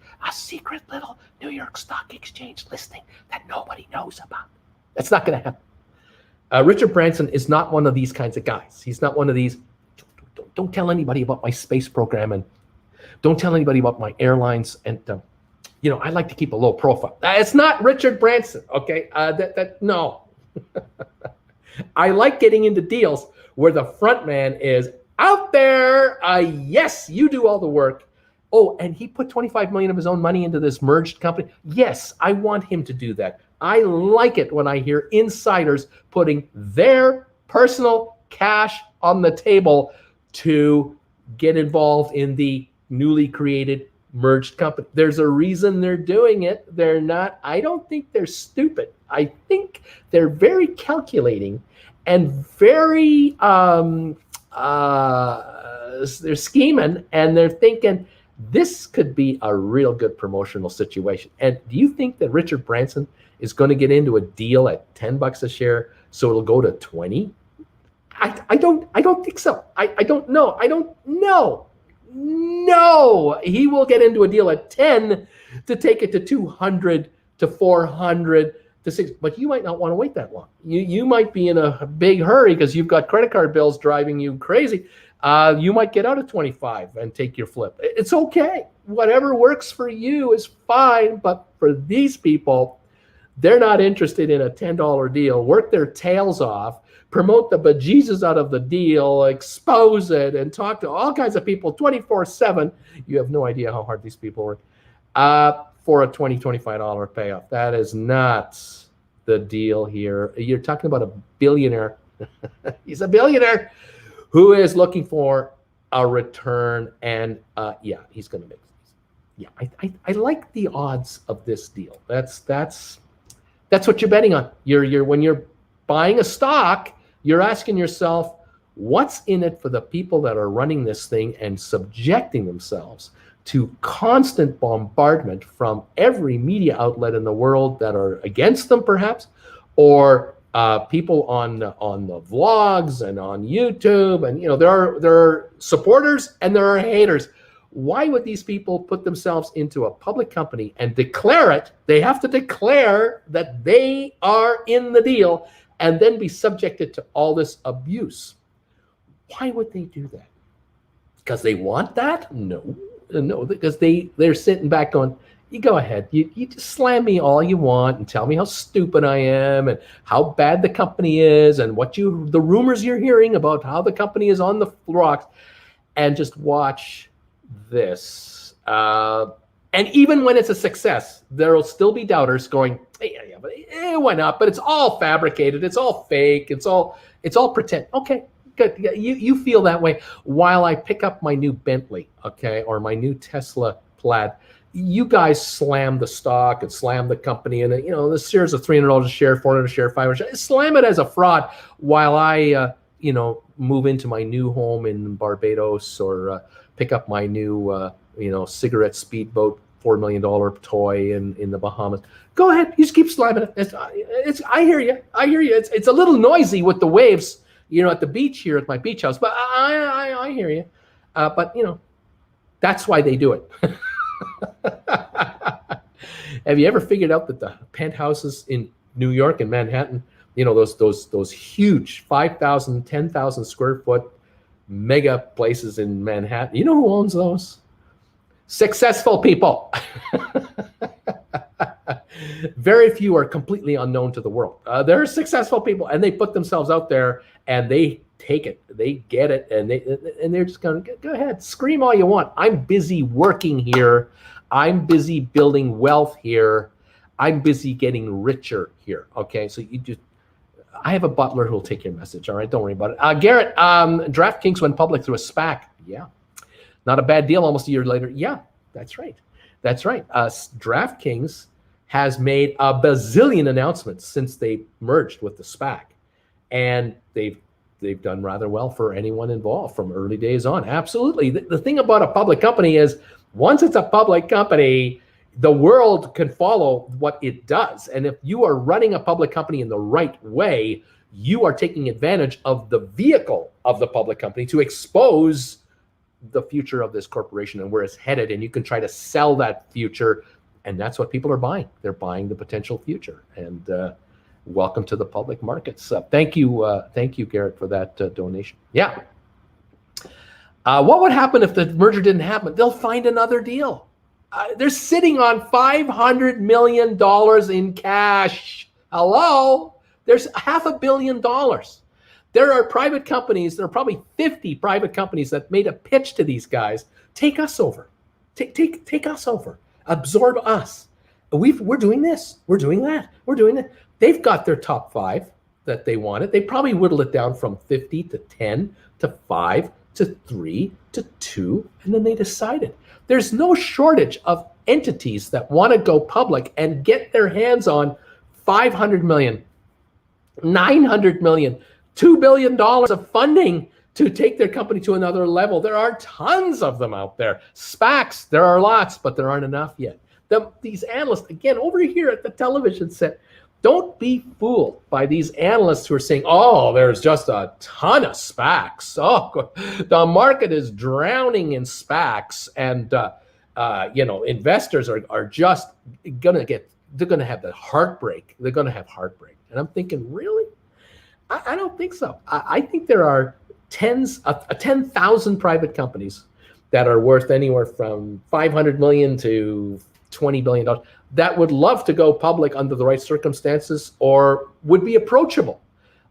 little New York Stock Exchange listing that nobody knows about. That's not going to happen. Richard Branson is not one of these kinds of guys. He's not one of these, don't tell anybody about my space program, and don't tell anybody about my airlines. And, I like to keep a low profile. It's not Richard Branson, okay? No. I like getting into deals where the front man is out there. Yes, you do all the work. Oh, and he put $25 million of his own money into this merged company. Yes, I want him to do that. I like it when I hear insiders putting their personal cash on the table to get involved in the newly created merged company. There's a reason they're doing it. I don't think they're stupid. I think they're very calculating and very, they're scheming, and they're thinking, this could be a real good promotional situation. And do you think that Richard Branson is going to get into a deal at $10 a share so it'll go to 20? I don't think so. I don't know. No, he will get into a deal at 10 to take it to 200 to 400 to 6. But you might not want to wait that long. You might be in a big hurry because you've got credit card bills driving you crazy. You might get out at 25 and take your flip. It's okay. Whatever works for you is fine. But for these people, they're not interested in a $10 deal. Work their tails off, promote the bejesus out of the deal, expose it, and talk to all kinds of people 24/7. You have no idea how hard these people work for a $20, $25 payoff. That is not the deal here. You're talking about a billionaire. He's a billionaire who is looking for a return, and yeah, he's going to make these. Yeah, I like the odds of this deal. That's what you're betting on. When you're buying a stock, you're asking yourself, what's in it for the people that are running this thing and subjecting themselves to constant bombardment from every media outlet in the world that are against them, perhaps, or people on the vlogs and on YouTube, and there are supporters and there are haters. Why would these people put themselves into a public company and declare it? They have to declare that they are in the deal and then be subjected to all this abuse. Why would they do that? Because they want that? No, because they're sitting back going, you go ahead. You just slam me all you want and tell me how stupid I am and how bad the company is and the rumors you're hearing about how the company is on the rocks, and just watch this. And even when it's a success, there will still be doubters going, yeah, but it went up, but it's all fabricated. It's all fake. It's all pretend. Okay, good. You feel that way while I pick up my new Bentley, okay, or my new Tesla Plaid. You guys slam the stock and slam the company, and the shares of $300 a share, $400 a share, $500 a share. Slam it as a fraud while I move into my new home in Barbados, or pick up my new cigarette speedboat $4 million toy in the Bahamas. Go ahead, you just keep slamming it. I hear you. It's a little noisy with the waves, at the beach here at my beach house, but I hear you. But that's why they do it. Have you ever figured out that the penthouses in New York and Manhattan, those huge 5,000, 10,000 square foot mega places in Manhattan, you know who owns those? Successful people. Very few are completely unknown to the world. They're successful people, and they put themselves out there, and they take it. They get it, and they're just going, go ahead, scream all you want. I'm busy working here. I'm busy building wealth here. I'm busy getting richer here. Okay, so I have a butler who will take your message. All right, don't worry about it. Garrett, DraftKings went public through a SPAC. Yeah, not a bad deal. Almost a year later. Yeah, that's right. DraftKings has made a bazillion announcements since they merged with the SPAC, and they've they've done rather well for anyone involved from early days on. Absolutely. The thing about a public company is once it's a public company, the world can follow what it does. And if you are running a public company in the right way, you are taking advantage of the vehicle of the public company to expose the future of this corporation and where it's headed. And you can try to sell that future. And that's what people are buying. They're buying the potential future. And welcome to the public markets. Thank you, Garrett, for that donation. Yeah. What would happen if the merger didn't happen? They'll find another deal. They're sitting on $500 million in cash. Hello? There's $500 million. There are private companies, there are probably 50 private companies that made a pitch to these guys. Take us over. Take us over. Absorb us. We're doing this. We're doing that. We're doing that. They've got their top 5 that they wanted. They probably whittled it down from 50 to 10 to 5 to 3 to 2, and then they decided. There's no shortage of entities that want to go public and get their hands on $500 million, $900 million, $2 billion of funding to take their company to another level. There are tons of them out there. SPACs, there are lots, but there aren't enough yet. These analysts, again, over here at the television set, don't be fooled by these analysts who are saying, oh, there's just a ton of SPACs. Oh, the market is drowning in SPACs. And, investors are just going to have the heartbreak. They're going to have heartbreak. And I'm thinking, really? I don't think so. I think there are 10,000 private companies that are worth anywhere from $500 million to $20 billion that would love to go public under the right circumstances or would be approachable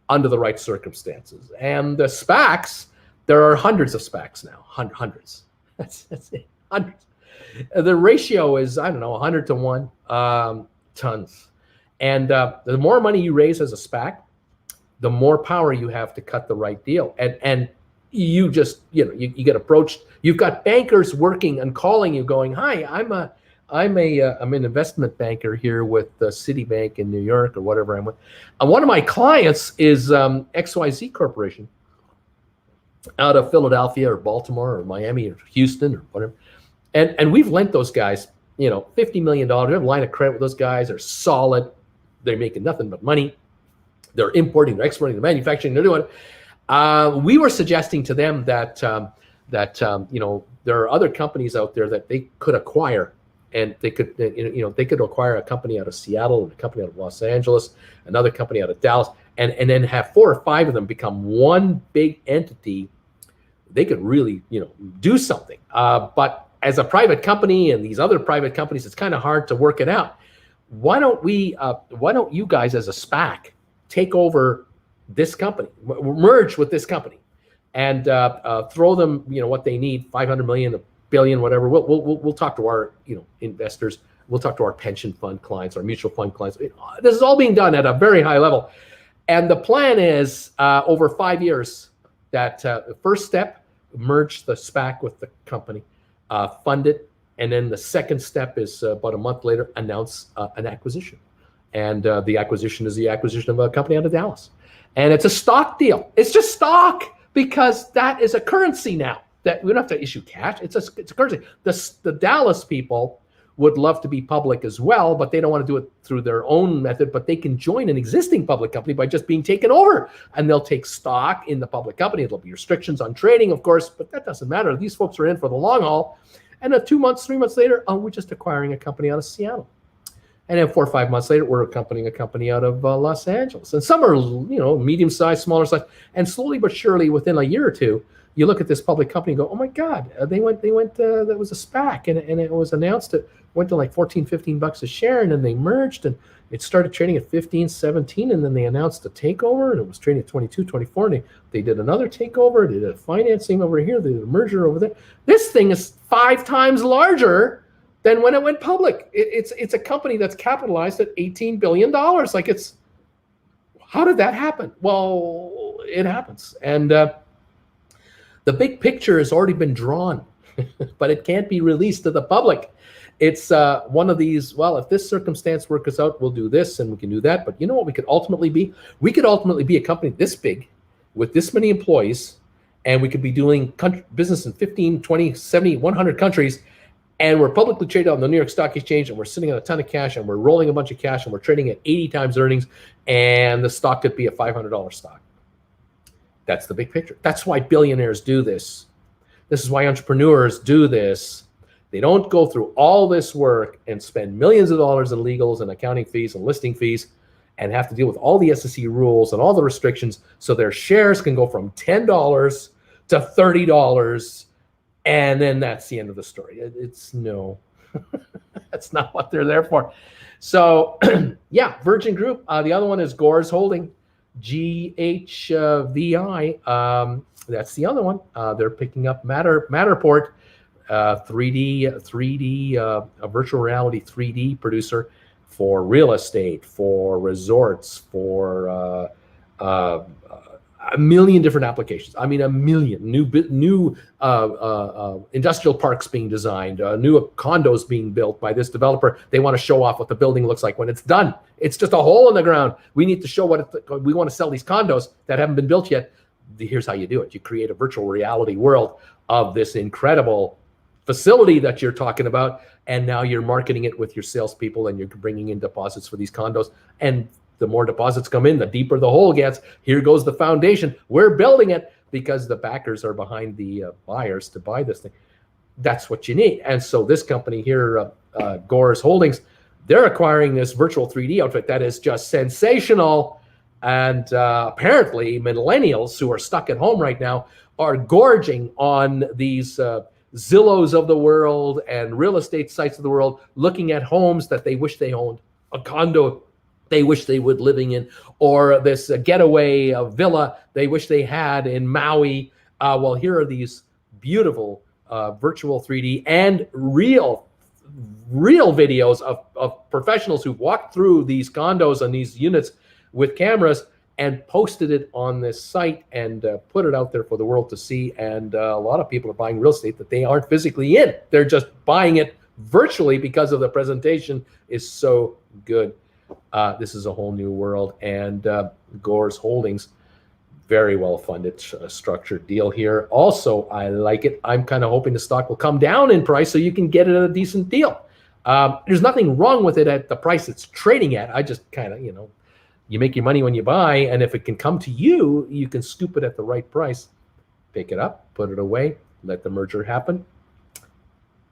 under the right circumstances. And the SPACs, there are hundreds of SPACs now, hundreds. That's it, hundreds. The ratio is, 100 to 1, tons. And the more money you raise as a SPAC, the more power you have to cut the right deal. And you just, you get approached. You've got bankers working and calling you going, hi, I'm an investment banker here with Citibank in New York or whatever I'm with. And one of my clients is XYZ Corporation out of Philadelphia or Baltimore or Miami or Houston or whatever. And we've lent those guys, $50 million. We have a line of credit with those guys. They're solid. They're making nothing but money. They're importing, they're exporting, they're manufacturing, they're doing it. We were suggesting to them that there are other companies out there that they could acquire, and they could acquire a company out of Seattle, and a company out of Los Angeles, another company out of Dallas, and then have 4 or 5 of them become one big entity. They could really do something. But as a private company and these other private companies, it's kind of hard to work it out. Why don't you guys as a SPAC take over this company, merge with this company, and throw them, what they need, 500 million, $1 billion, whatever. We'll talk to our, investors. We'll talk to our pension fund clients, our mutual fund clients. This is all being done at a very high level, and the plan is over 5 years that the first step, merge the SPAC with the company, fund it, and then the second step is about a month later, announce an acquisition. And the acquisition is the acquisition of a company out of Dallas. And it's a stock deal. It's just stock because that is a currency now. That we don't have to issue cash. It's a currency. The Dallas people would love to be public as well, but they don't want to do it through their own method. But they can join an existing public company by just being taken over. And they'll take stock in the public company. There'll be restrictions on trading, of course, but that doesn't matter. These folks are in for the long haul. And 2 months, 3 months later, we're just acquiring a company out of Seattle. And then 4 or 5 months later, we're accompanying a company out of Los Angeles. And some are, medium-sized, smaller size. And slowly but surely, within a year or two, you look at this public company and go, oh my God, they went, that was a SPAC. And it was announced, it went to like $14, $15 a share. And then they merged and it started trading at 15, 17. And then they announced a takeover and it was trading at 22, 24. And they did another takeover. They did a financing over here. They did a merger over there. This thing is 5 times larger than when it went public. It's a company that's capitalized at $18 billion. How did that happen? Well, it happens. And the big picture has already been drawn, but it can't be released to the public. It's one of these, well, if this circumstance works out, we'll do this and we can do that. But you know what we could ultimately be? We could ultimately be a company this big with this many employees, and we could be doing business in 15, 20, 70, 100 countries, and we're publicly traded on the New York Stock Exchange, and we're sitting on a ton of cash, and we're rolling a bunch of cash, and we're trading at 80 times earnings, and the stock could be a $500 stock. That's the big picture. That's why billionaires do this. This is why entrepreneurs do this. They don't go through all this work and spend millions of dollars in legals and accounting fees and listing fees and have to deal with all the SEC rules and all the restrictions so their shares can go from $10 to $30, and then that's the end of the story. It's no, that's not what they're there for. So yeah, Virgin Group. The other one is Gores Holding, GHVI. That's the other one. They're picking up Matterport, 3D, a virtual reality 3D producer for real estate, for resorts, for a million different applications. I mean, a million new industrial parks being designed, new condos being built by this developer. They want to show off what the building looks like when it's done. It's just a hole in the ground. We need to show we want to sell these condos that haven't been built yet. Here's how you do it. You create a virtual reality world of this incredible facility that you're talking about, and now you're marketing it with your salespeople, and you're bringing in deposits for these condos. And the more deposits come in, the deeper the hole gets. Here goes the foundation. We're building it because the backers are behind the buyers to buy this thing. That's what you need. And so this company here, Gores Holdings, they're acquiring this virtual 3D outfit that is just sensational. And apparently millennials who are stuck at home right now are gorging on these Zillows of the world and real estate sites of the world, looking at homes that they wish they owned, a condo they wish they would living in, or this getaway villa they wish they had in Maui. Well, here are these beautiful virtual 3D and real videos of professionals who walked through these condos and these units with cameras and posted it on this site and put it out there for the world to see. And a lot of people are buying real estate that they aren't physically in. They're just buying it virtually because of the presentation is so good. This is a whole new world. And Gores Holdings, very well funded, structured deal here. Also, I like it. I'm kind of hoping the stock will come down in price so you can get it at a decent deal. There's nothing wrong with it at the price it's trading at. I just kind of, you make your money when you buy, and if it can come to you, you can scoop it at the right price. Pick it up, put it away, let the merger happen.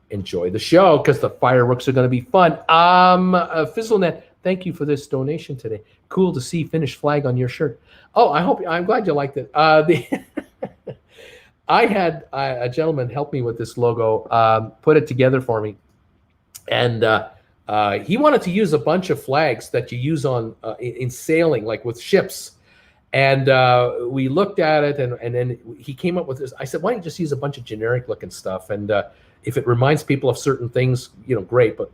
Enjoy the show because the fireworks are going to be fun. Fizzlenet, thank you for this donation today. Cool to see Finnish flag on your shirt. Oh, I'm glad you liked it. I had a gentleman help me with this logo, put it together for me, and he wanted to use a bunch of flags that you use on in sailing, like with ships. And we looked at it, and then he came up with this. I said, why don't you just use a bunch of generic looking stuff? And if it reminds people of certain things, great, but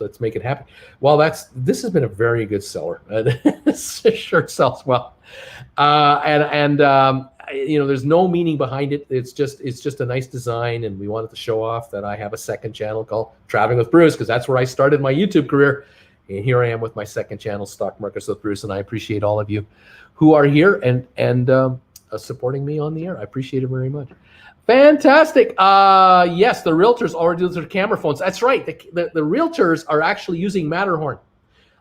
let's make it happen. Well, this has been a very good seller. This shirt sells well. There's no meaning behind it. It's just a nice design, and we wanted to show off that I have a second channel called Traveling with Bruce, because that's where I started my YouTube career. And here I am with my second channel, Stock Markets with Bruce, and I appreciate all of you who are here and supporting me on the air. I appreciate it very much. Fantastic. Yes, the realtors already use their camera phones. That's right. The realtors are actually using Matterhorn.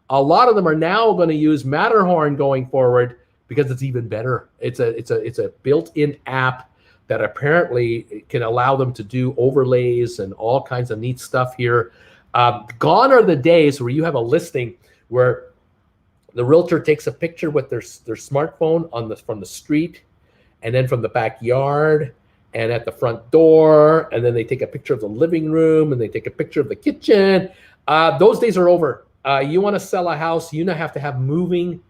A lot of them are now going to use Matterhorn going forward, because it's even better. It's a built-in app that apparently can allow them to do overlays and all kinds of neat stuff here. Gone are the days where you have a listing where the realtor takes a picture with their smartphone from the street, and then from the backyard, and at the front door, and then they take a picture of the living room, and they take a picture of the kitchen. Those days are over. You want to sell a house, you now have to have moving.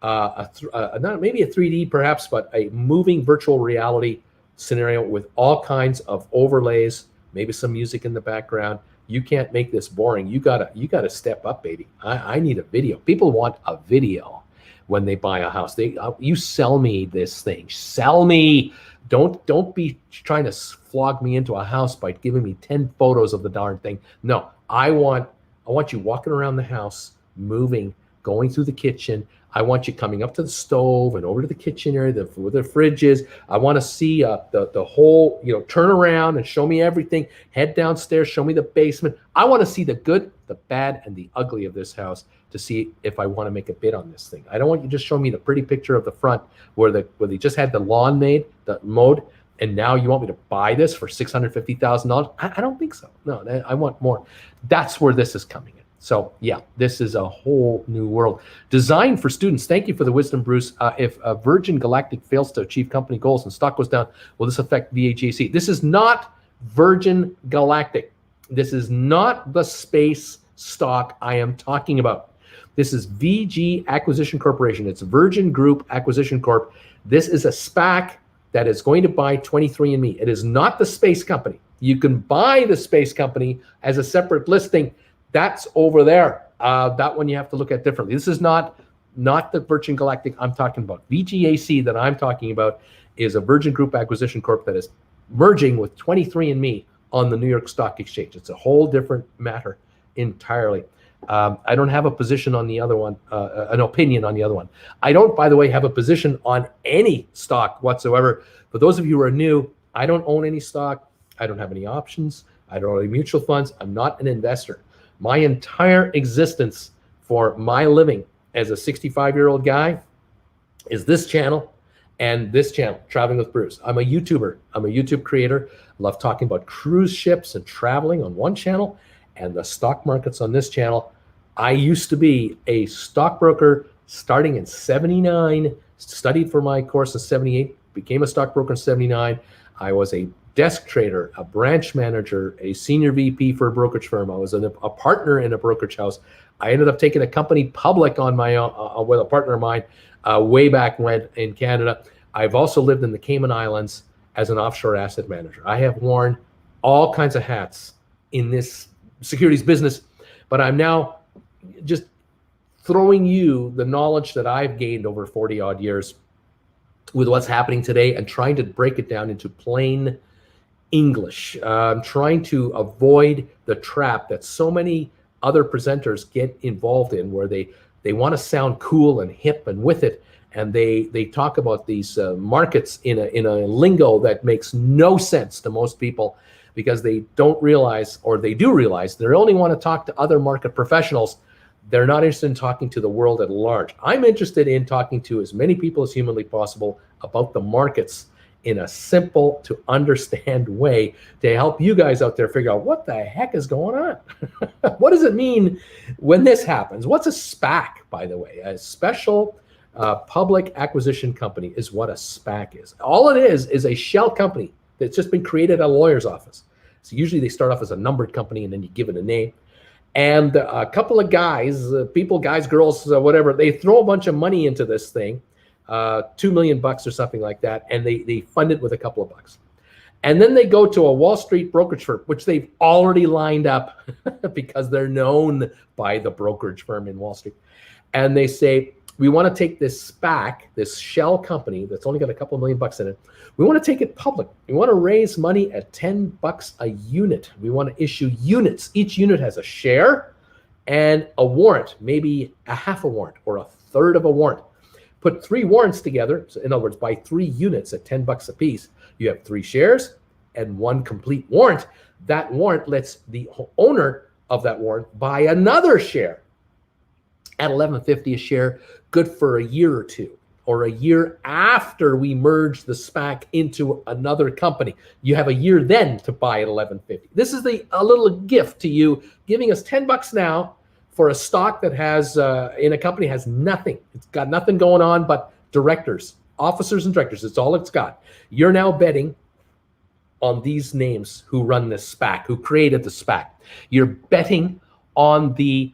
Not maybe a 3D perhaps, but a moving virtual reality scenario with all kinds of overlays, maybe some music in the background. You can't make this boring. You gotta step up, baby. I need a video. People want a video when they buy a house. You sell me this thing. Sell me. Don't be trying to flog me into a house by giving me 10 photos of the darn thing. No, I want you walking around the house, moving, going through the kitchen. I want you coming up to the stove and over to the kitchen area where the fridge is. I want to see the whole, turn around and show me everything. Head downstairs, show me the basement. I want to see the good, the bad, and the ugly of this house to see if I want to make a bid on this thing. I don't want you just showing me the pretty picture of the front where they just had the lawn mowed, and now you want me to buy this for $650,000. I don't think so. No, I want more. That's where this is coming in. So yeah, this is a whole new world designed for students. Thank you for the wisdom, Bruce. If Virgin Galactic fails to achieve company goals and stock goes down, will this affect VGAC? This is not Virgin Galactic. This is not the space stock I am talking about. This is VG Acquisition Corporation. It's Virgin Group Acquisition Corp. This is a SPAC that is going to buy 23andMe. It is not the space company. You can buy the space company as a separate listing. That's over there. That one you have to look at differently. This is not the Virgin Galactic I'm talking about. VGAC that I'm talking about is a Virgin Group Acquisition Corp that is merging with 23andMe on the New York Stock Exchange. It's a whole different matter entirely. I don't have a position on the other one, an opinion on the other one. I don't, by the way, have a position on any stock whatsoever. For those of you who are new, I don't own any stock. I don't have any options. I don't own any mutual funds. I'm not an investor. My entire existence for my living as a 65-year-old guy is this channel and this channel, Traveling with Bruce. I'm a YouTuber. I'm a YouTube creator. I love talking about cruise ships and traveling on one channel and the stock markets on this channel. I used to be a stockbroker starting in 79, studied for my course in 78, became a stockbroker in 79. I was a desk trader, a branch manager, a senior VP for a brokerage firm. I was a partner in a brokerage house. I ended up taking a company public on my own with a partner of mine way back when in Canada. I've also lived in the Cayman Islands as an offshore asset manager. I have worn all kinds of hats in this securities business, but I'm now just throwing you the knowledge that I've gained over 40 odd years with what's happening today and trying to break it down into plain English. I'm trying to avoid the trap that so many other presenters get involved in, where they want to sound cool and hip and with it, and they talk about these markets in a lingo that makes no sense to most people, because they don't realize, or they do realize, they only want to talk to other market professionals. They're not interested in talking to the world at large. I'm interested in talking to as many people as humanly possible about the markets in a simple to understand way to help you guys out there figure out what the heck is going on. What does it mean when this happens? What's a SPAC, by the way? A special public acquisition company is what a SPAC is. All it is a shell company that's just been created at a lawyer's office. So usually they start off as a numbered company and then you give it a name. And a couple of guys, guys, girls, whatever, they throw a bunch of money into this thing, $2 million or something like that, and they fund it with a couple of bucks. And then they go to a Wall Street brokerage firm, which they've already lined up because they're known by the brokerage firm in Wall Street. And they say, we want to take this SPAC, this shell company that's only got a couple of $1 million in it. We want to take it public. We want to raise money at $10 a unit. We want to issue units. Each unit has a share and a warrant, maybe a half a warrant or a third of a warrant. Put 3 warrants together. So in other words, buy 3 units at $10 a piece. You have 3 shares and 1 complete warrant. That warrant lets the owner of that warrant buy another share at $11.50 a share, good for a year or two, or a year after we merge the SPAC into another company. You have a year then to buy at $11.50. This is a little gift to you, giving us $10 now for a stock that has, in a company has nothing. It's got nothing going on but directors, officers and directors. It's all it's got. You're now betting on these names who run this SPAC, who created the SPAC. You're betting on the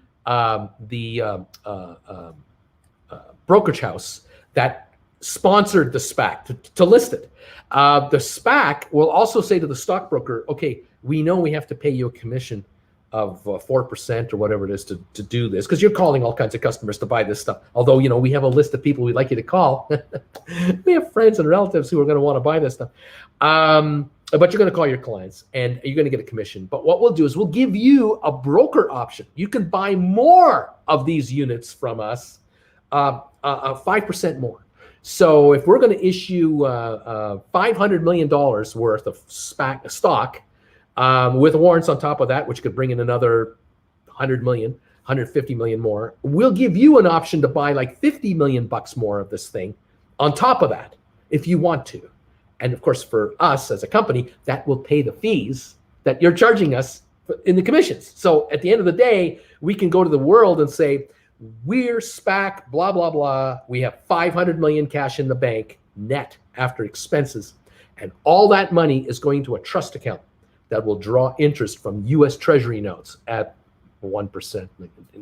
brokerage house that sponsored the SPAC to list it. The SPAC will also say to the stockbroker, okay, we know we have to pay you a commission of 4% or whatever it is to do this, because you're calling all kinds of customers to buy this stuff. Although, we have a list of people we'd like you to call. We have friends and relatives who are going to want to buy this stuff. but you're going to call your clients and you're going to get a commission. But what we'll do is we'll give you a broker option. You can buy more of these units from us, 5% more. So if we're going to issue $500 million worth of stock with warrants on top of that, which could bring in another 100 million, 150 million more, we'll give you an option to buy like 50 million bucks more of this thing on top of that, if you want to. And of course, for us as a company, that will pay the fees that you're charging us in the commissions. So at the end of the day, we can go to the world and say, we're SPAC, blah, blah, blah. We have 500 million cash in the bank net after expenses. And all that money is going to a trust account that will draw interest from US Treasury notes at 1%.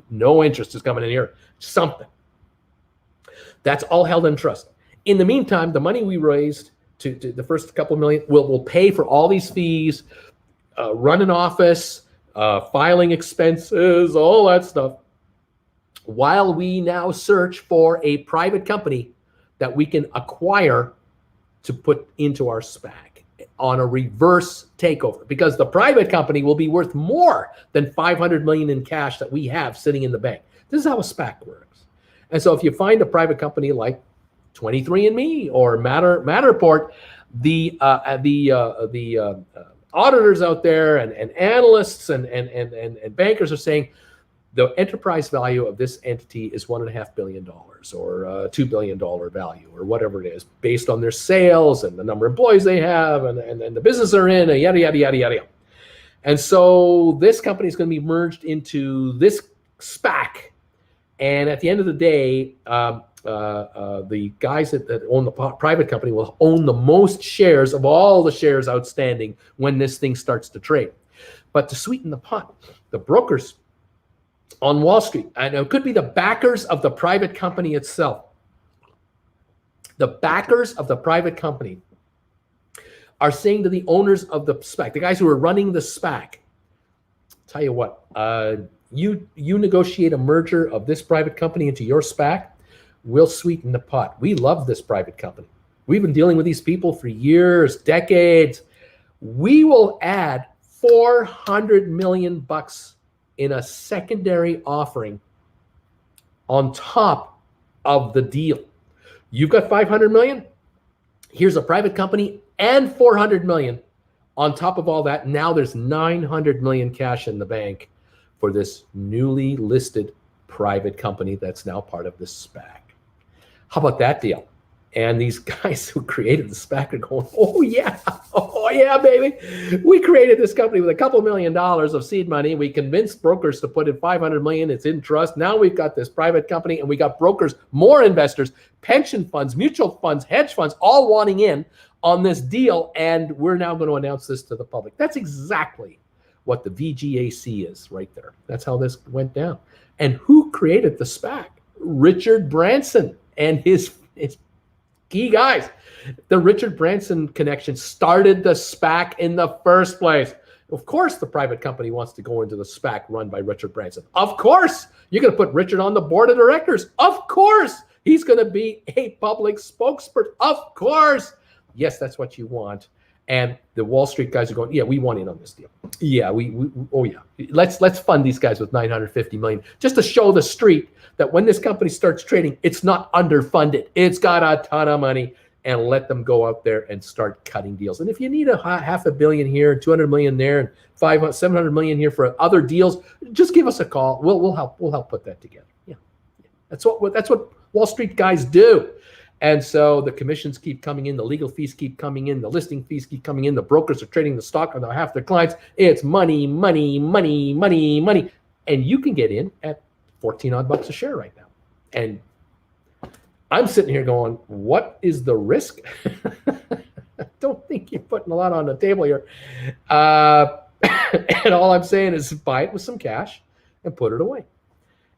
No interest is coming in here, something. That's all held in trust. In the meantime, the money we raised to the first couple million will pay for all these fees, run an office, filing expenses, all that stuff, while we now search for a private company that we can acquire to put into our SPAC on a reverse takeover, because the private company will be worth more than 500 million in cash that we have sitting in the bank. This is how a SPAC works. And so if you find a private company like 23andMe or Matterport, the auditors out there and analysts and bankers are saying the enterprise value of this entity is $1.5 billion or $2 billion value or whatever it is, based on their sales and the number of employees they have and the business they're in, and yada, yada, yada, yada. And so this company is going to be merged into this SPAC. And at the end of the day, the guys that own the private company will own the most shares of all the shares outstanding when this thing starts to trade. But to sweeten the pot, the brokers on Wall Street, and it could be the backers of the private company itself. The backers of the private company are saying to the owners of the SPAC, the guys who are running the SPAC, tell you what, you negotiate a merger of this private company into your SPAC, we'll sweeten the pot. We love this private company. We've been dealing with these people for years, decades. We will add 400 million bucks in a secondary offering on top of the deal. You've got 500 million. Here's a private company and 400 million on top of all that. Now there's 900 million cash in the bank for this newly listed private company that's now part of this SPAC. How about that deal? And these guys who created the SPAC are going, oh yeah, baby. We created this company with a couple $1 million of seed money. We convinced brokers to put in 500 million. It's in trust. Now we've got this private company and we got brokers, more investors, pension funds, mutual funds, hedge funds, all wanting in on this deal. And we're now going to announce this to the public. That's exactly what the VGAC is right there. That's how this went down. And who created the SPAC? Richard Branson and his key guys. The Richard Branson connection started the SPAC in the first place. Of course, the private company wants to go into the SPAC run by Richard Branson. Of course, you're going to put Richard on the board of directors. Of course, he's going to be a public spokesperson. Of course. Yes, that's what you want. And the Wall Street guys are going, yeah, we want in on this deal. Yeah, oh yeah. Let's fund these guys with 950 million just to show the street that when this company starts trading, it's not underfunded. It's got a ton of money, and let them go out there and start cutting deals. And if you need a $500 million here, 200 million there, and 700 million here for other deals, just give us a call. We'll help put that together. Yeah. That's what Wall Street guys do. And so the commissions keep coming in, the legal fees keep coming in, the listing fees keep coming in, the brokers are trading the stock on behalf of their clients. It's money, money, money, money, money. And you can get in at 14 odd bucks a share right now. And I'm sitting here going, what is the risk? I don't think you're putting a lot on the table here. And all I'm saying is buy it with some cash and put it away.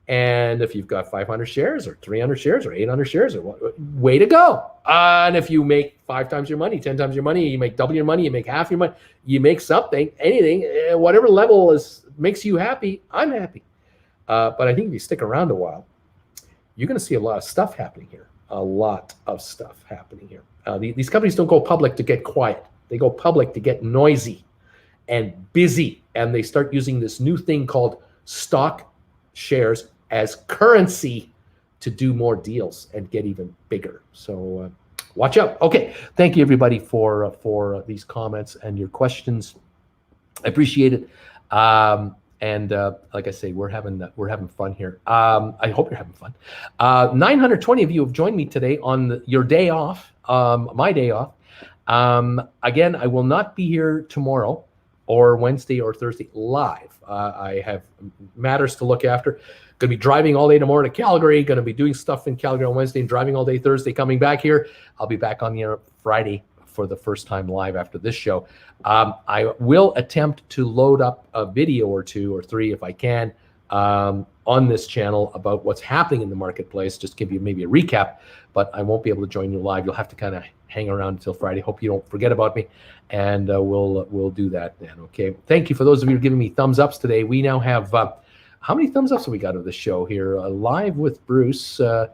And if you've got 500 shares or 300 shares or 800 shares, or way to go. And if you make 5 times your money, 10 times your money, you make double your money, you make half your money, you make something, anything, whatever level makes you happy, I'm happy. But I think if you stick around a while, you're going to see a lot of stuff happening here. A lot of stuff happening here. These companies don't go public to get quiet. They go public to get noisy and busy, and they start using this new thing called stock shares as currency to do more deals and get even bigger. So watch out. Okay, thank you everybody for these comments and your questions. I appreciate it. And like I say, we're having fun here. I hope you're having fun. 920 of you have joined me today on your day off, my day off. Again, I will not be here tomorrow or Wednesday or Thursday live. I have matters to look after. Going to be driving all day tomorrow to Calgary. Going to be doing stuff in Calgary on Wednesday and driving all day Thursday, coming back here. I'll be back on the air Friday for the first time live after this show. I will attempt to load up a video or two or three if I can on this channel about what's happening in the marketplace, just give you maybe a recap, but I won't be able to join you live. You'll have to kind of hang around until Friday. Hope you don't forget about me, and we'll do that then, okay? Thank you for those of you who are giving me thumbs ups today. We now have, how many thumbs ups have we got of the show here? Live with Bruce. Where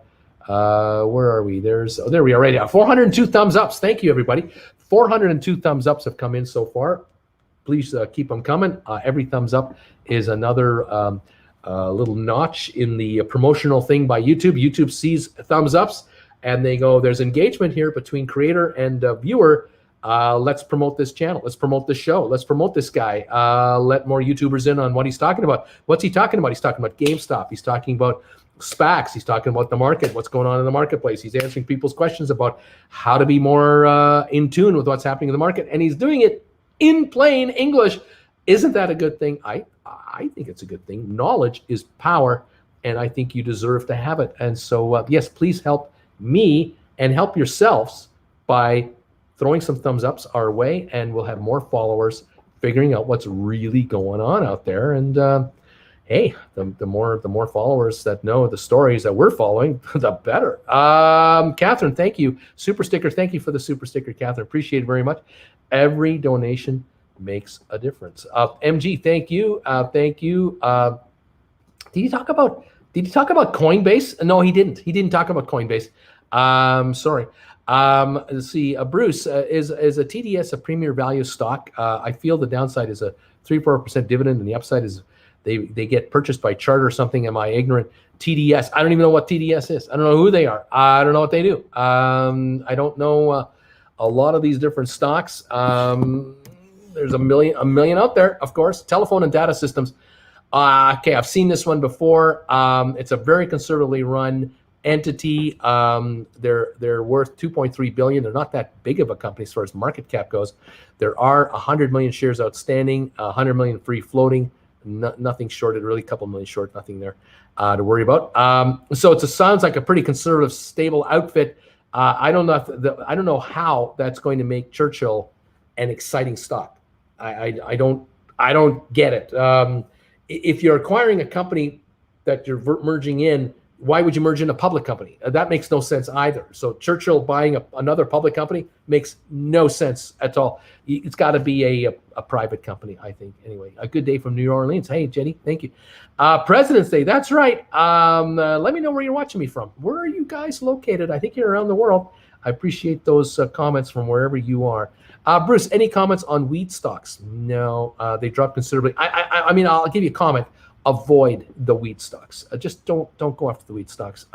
are we? There we are right now. 402 thumbs ups. Thank you, everybody. 402 thumbs ups have come in so far. Please keep them coming. Every thumbs up is another little notch in the promotional thing by YouTube. YouTube sees thumbs ups and they go, there's engagement here between creator and viewer. Let's promote this channel. Let's promote this show. Let's promote this guy. Let more YouTubers in on what he's talking about. What's he talking about? He's talking about GameStop. He's talking about SPACs. He's talking about the market, what's going on in the marketplace. He's answering people's questions about how to be more in tune with what's happening in the market. And he's doing it in plain English. Isn't that a good thing? I think it's a good thing. Knowledge is power, and I think you deserve to have it. And so, yes, please help me and help yourselves by throwing some thumbs ups our way, and we'll have more followers figuring out what's really going on out there. And hey, the more followers that know the stories that we're following, the better. Catherine, thank you. Super sticker, thank you for the super sticker, Catherine. Appreciate it very much. Every donation makes a difference. MG, thank you. Thank you. Did he talk about Coinbase? No, he didn't. He didn't talk about Coinbase. Sorry. Let's see. Bruce, is a TDS a premier value stock? I feel the downside is a 3-4% dividend, and the upside is they get purchased by Charter or something. Am I ignorant? TDS. I don't even know what TDS is. I don't know who they are. I don't know what they do. I don't know a lot of these different stocks. There's a million out there, of course. Telephone and data systems. Okay, I've seen this one before. It's a very conservatively run entity. They're worth $2.3 billion. They're not that big of a company as far as market cap goes. There are 100 million shares outstanding, 100 million free floating. Nothing shorted, really, a couple million short, nothing there to worry about. So it sounds like a pretty conservative, stable outfit. I don't know how that's going to make Churchill an exciting stock. I don't get it. If you're acquiring a company that you're merging in, why would you merge in a public company? That makes no sense either. So Churchill buying another public company makes no sense at all. It's got to be a private company, I think. Anyway, a good day from New Orleans. Hey, Jenny, thank you. President's Day, that's right. Let me know where you're watching me from. Where are you guys located? I think you're around the world. I appreciate those comments from wherever you are. Bruce, any comments on wheat stocks? No, they dropped considerably. I mean, I'll give you a comment. Avoid the wheat stocks. Just don't go after the wheat stocks.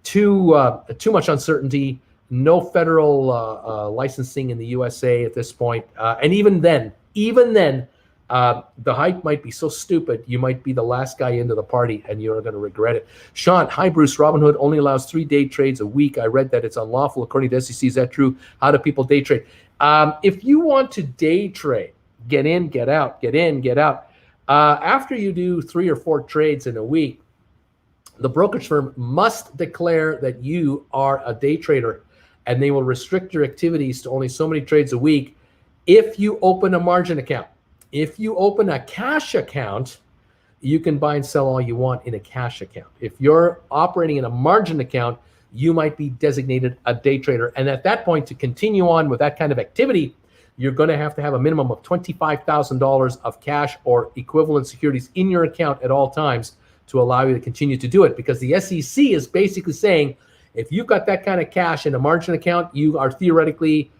Too much uncertainty. No federal licensing in the USA at this point. And even then, the hype might be so stupid, you might be the last guy into the party and you're going to regret it. Sean, hi, Bruce. Robinhood only allows 3 day trades a week. I read that it's unlawful according to SEC. Is that true? How do people day trade? If you want to day trade, get in, get out, get in, get out. After you do 3 or 4 trades in a week, the brokerage firm must declare that you are a day trader, and they will restrict your activities to only so many trades a week if you open a margin account. If you open a cash account, you can buy and sell all you want in a cash account. If you're operating in a margin account, you might be designated a day trader. And at that point, to continue on with that kind of activity, you're going to have a minimum of $25,000 of cash or equivalent securities in your account at all times to allow you to continue to do it. Because the SEC is basically saying, if you've got that kind of cash in a margin account, you are theoretically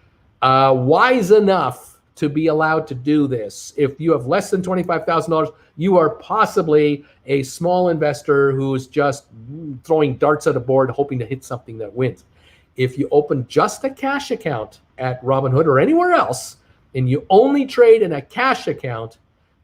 wise enough to be allowed to do this. If you have less than $25,000, you are possibly a small investor who's just throwing darts at a board hoping to hit something that wins. If you open just a cash account at Robinhood or anywhere else, and you only trade in a cash account,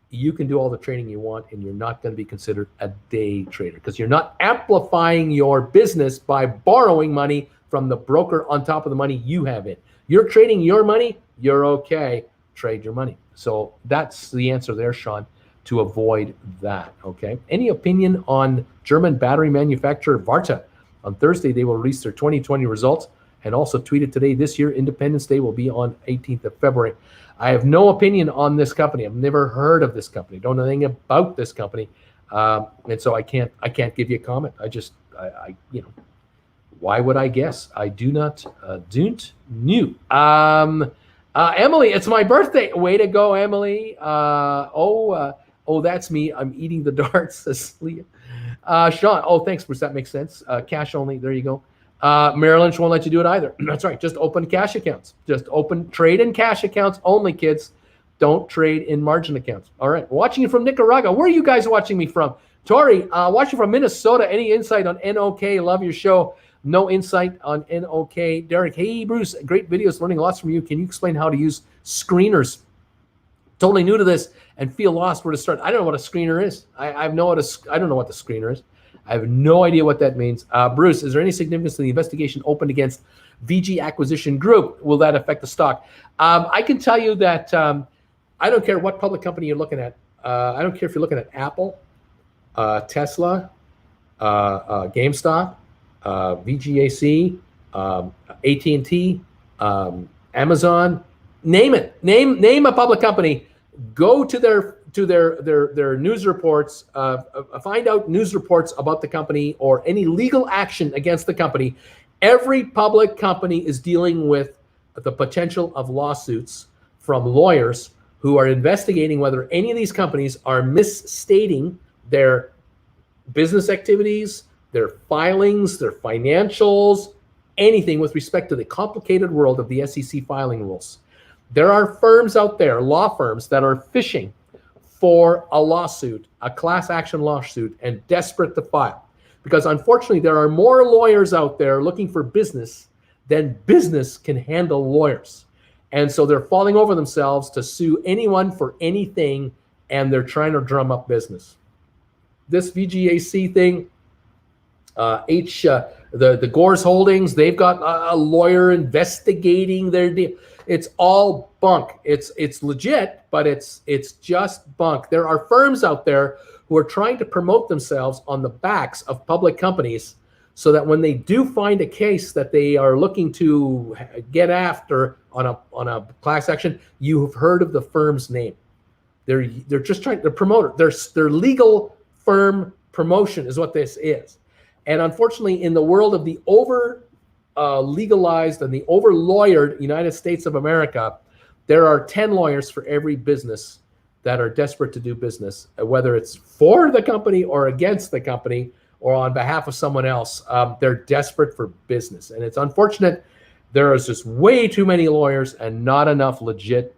you can do all the trading you want, and you're not going to be considered a day trader because you're not amplifying your business by borrowing money from the broker on top of the money you have in. You're trading your money, you're okay. Trade your money. So that's the answer there, Sean, to avoid that, okay? Any opinion on German battery manufacturer Varta? On Thursday, they will release their 2020 results and also tweeted today, this year, Independence Day will be on 18th of February. I have no opinion on this company. I've never heard of this company. Don't know anything about this company. And so I can't give you a comment. I why would I guess? I do not, don't knew. Emily, it's my birthday. Way to go, Emily. Oh, that's me. I'm eating the darts, says Leah. Sean, oh, thanks, Bruce. That makes sense. Cash only. There you go. Merrill Lynch won't let you do it either. That's right. Just open cash accounts. Just trade in cash accounts only, kids. Don't trade in margin accounts. All right. Watching you from Nicaragua. Where are you guys watching me from? Tori, watching from Minnesota. Any insight on NOK? Love your show. No insight on NOK. Derek, hey, Bruce. Great videos. Learning lots from you. Can you explain how to use screeners? Totally new to this and feel lost where to start. I don't know what a screener is. I don't know what the screener is. I have no idea what that means. Bruce, is there any significance to the investigation opened against VG Acquisition Group? Will that affect the stock? I can tell you that I don't care what public company you're looking at. I don't care if you're looking at Apple, Tesla, GameStop, VGAC, AT&T, Amazon. Name it. Name a public company. Go to their news reports. Find out news reports about the company or any legal action against the company. Every public company is dealing with the potential of lawsuits from lawyers who are investigating whether any of these companies are misstating their business activities, their filings, their financials, anything with respect to the complicated world of the SEC filing rules. There are firms out there, law firms, that are fishing for a lawsuit, a class action lawsuit, and desperate to file. Because unfortunately, there are more lawyers out there looking for business than business can handle lawyers. And so they're falling over themselves to sue anyone for anything, and they're trying to drum up business. This VGAC thing, the Gores Holdings, they've got a lawyer investigating their deal. It's all bunk. It's legit, but it's just bunk. There are firms out there who are trying to promote themselves on the backs of public companies so that when they do find a case that they are looking to get after on a class action, you've heard of the firm's name. They're just trying to promote it. Their legal firm promotion is what this is. And unfortunately, in the world of the over legalized and the over lawyered United States of America, there are 10 lawyers for every business that are desperate to do business, whether it's for the company or against the company or on behalf of someone else. They're desperate for business. And it's unfortunate. There is just way too many lawyers and not enough legit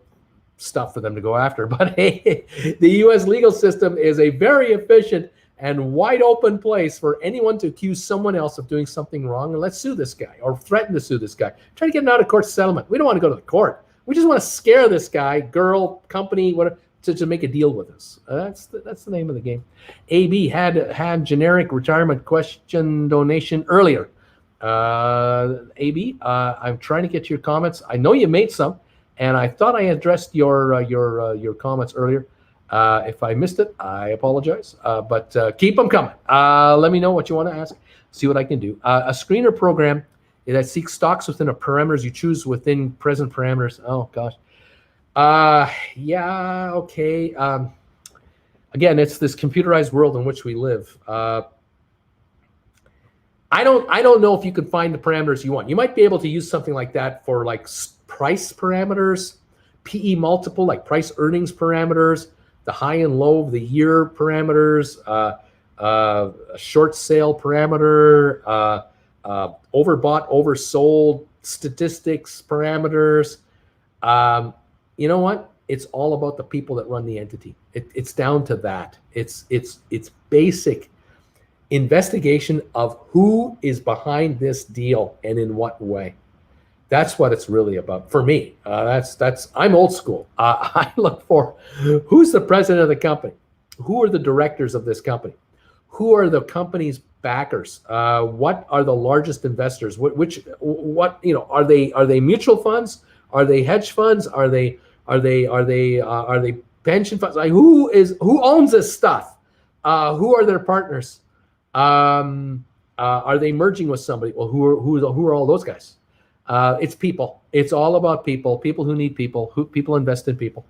stuff for them to go after. But hey, the U.S. legal system is a very efficient and wide open place for anyone to accuse someone else of doing something wrong. And let's sue this guy or threaten to sue this guy. Try to get an out-of-court settlement. We don't want to go to the court. We just want to scare this guy, girl, company, whatever, to make a deal with us. That's the name of the game. AB had generic retirement question donation earlier. AB, I'm trying to get your comments. I know you made some, and I thought I addressed your comments earlier. If I missed it, I apologize. But keep them coming. Let me know what you want to ask. See what I can do. A screener program that seeks stocks within a parameters you choose within present parameters. Oh gosh. Yeah. Okay. Again, it's this computerized world in which we live. I don't know if you can find the parameters you want. You might be able to use something like that for like price parameters, PE multiple, like price earnings parameters, the high and low of the year parameters, short sale parameter, overbought, oversold statistics parameters. You know what? It's all about the people that run the entity. It's down to that. It's basic investigation of who is behind this deal and in what way. That's what it's really about for me. I'm old school. I look for who's the president of the company, who are the directors of this company, who are the company's backers, what are the largest investors, what are they mutual funds, are they hedge funds, are they pension funds? Like who owns this stuff? Who are their partners? Are they merging with somebody? Well, who are all those guys? It's people. It's all about people. People who need people. People invest in people.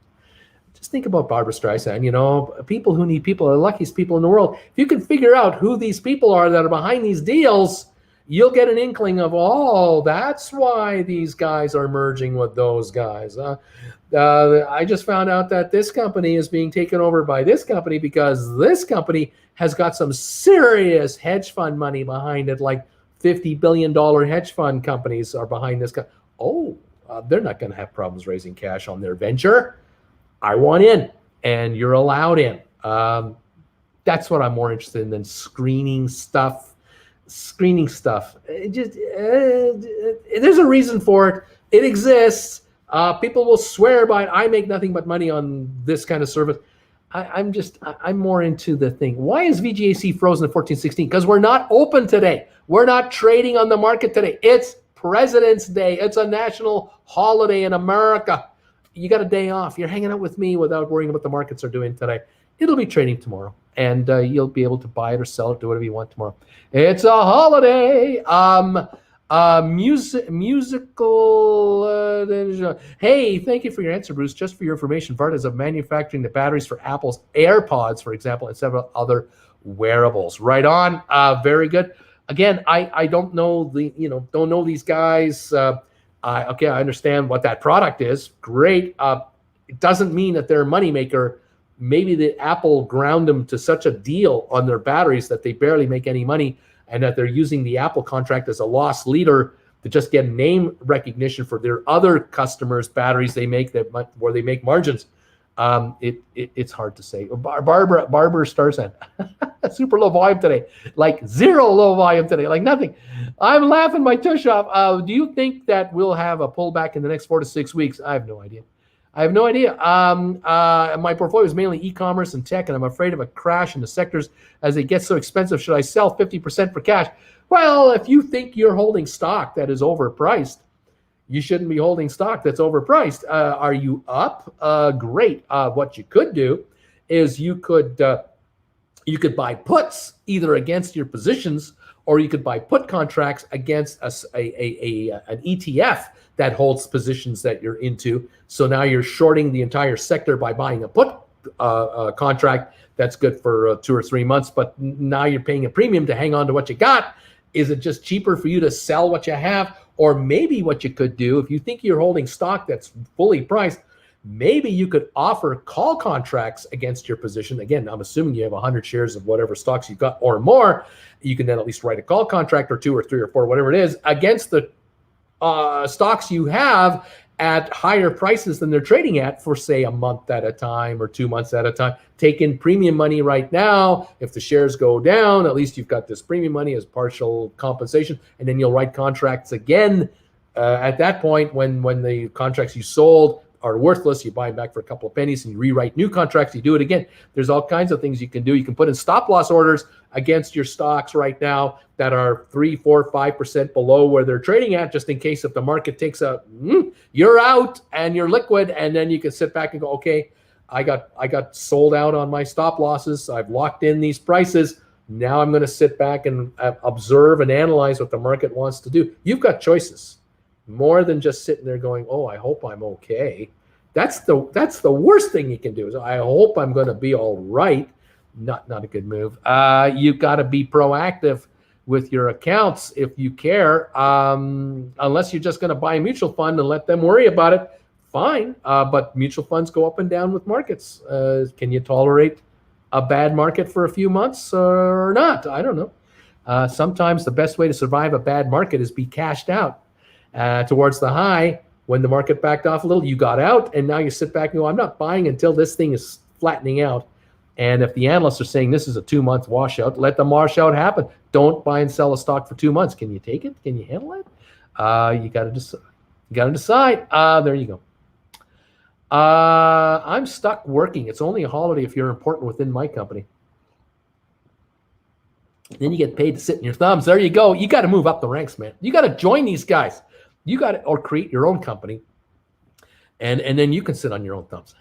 Just think about Barbara Streisand. People who need people are the luckiest people in the world. If you can figure out who these people are that are behind these deals, you'll get an inkling of, that's why these guys are merging with those guys. I just found out that this company is being taken over by this company because this company has got some serious hedge fund money behind it, like $50 billion hedge fund companies are behind this. They're not going to have problems raising cash on their venture. I want in, and you're allowed in. That's what I'm more interested in than screening stuff. There's a reason for it. It exists. People will swear by it. I make nothing but money on this kind of service. I'm more into the thing. Why is VGAC frozen at 14.16? Because we're not open today. We're not trading on the market today. It's President's Day. It's a national holiday in America. You got a day off. You're hanging out with me without worrying about what the markets are doing today. It'll be trading tomorrow, and you'll be able to buy it or sell it, do whatever you want tomorrow. It's a holiday. Musical. Hey, thank you for your answer, Bruce. Just for your information, Varta is manufacturing the batteries for Apple's AirPods, for example, and several other wearables. Right on. Very good. Again, I don't know these guys. I understand what that product is. Great. It doesn't mean that they're a moneymaker. Maybe the Apple ground them to such a deal on their batteries that they barely make any money, and that they're using the Apple contract as a loss leader to just get name recognition for their other customers' batteries they make where they make margins. It's hard to say. Barbara Starsan, super low volume today, like zero low volume today, like nothing. I'm laughing my tush off. Do you think that we'll have a pullback in the next 4 to 6 weeks? I have no idea. My portfolio is mainly e-commerce and tech, and I'm afraid of a crash in the sectors as they get so expensive. Should I sell 50% for cash? Well, if you think you're holding stock that is overpriced, you shouldn't be holding stock that's overpriced. Are you up? Great. What you could do is you could buy puts either against your positions, or you could buy put contracts against an ETF that holds positions that you're into. So now you're shorting the entire sector by buying a put contract that's good for 2 or 3 months, but now you're paying a premium to hang on to what you got. Is it just cheaper for you to sell what you have? Or maybe what you could do, if you think you're holding stock that's fully priced, maybe you could offer call contracts against your position. Again, I'm assuming you have 100 shares of whatever stocks you've got or more. You can then at least write a call contract or 2 or 3 or 4, whatever it is, against the stocks you have at higher prices than they're trading at for, say, a month at a time or 2 months at a time. Take in premium money right now. If the shares go down, at least you've got this premium money as partial compensation, and then you'll write contracts again. At that point, when the contracts you sold are worthless, you buy them back for a couple of pennies and you rewrite new contracts, you do it again. There's all kinds of things you can do. You can put in stop loss orders against your stocks right now that are 3, 4, 5% below where they're trading at, just in case if the market takes you're out and you're liquid, and then you can sit back and go, okay, I got sold out on my stop losses. I've locked in these prices. Now I'm going to sit back and observe and analyze what the market wants to do. You've got choices. More than just sitting there going, oh, I hope I'm okay. That's the worst thing you can do, is I hope I'm going to be all right. Not a good move. You've got to be proactive with your accounts if you care. Unless you're just going to buy a mutual fund and let them worry about it, fine. But mutual funds go up and down with markets. Can you tolerate a bad market for a few months or not? I don't know. Sometimes the best way to survive a bad market is be cashed out towards the high When the market backed off a little, you got out, and now you sit back and go, I'm not buying until this thing is flattening out. And if the analysts are saying this is a 2-month washout, let the washout happen. Don't buy and sell a stock for 2 months. Can you take it? Can you handle it? You got to decide. There you go. I'm stuck working. It's only a holiday if you're important within my company. Then you get paid to sit in your thumbs. There you go. You got to move up the ranks, man. You got to join these guys. You got to, or create your own company, and then you can sit on your own thumbs.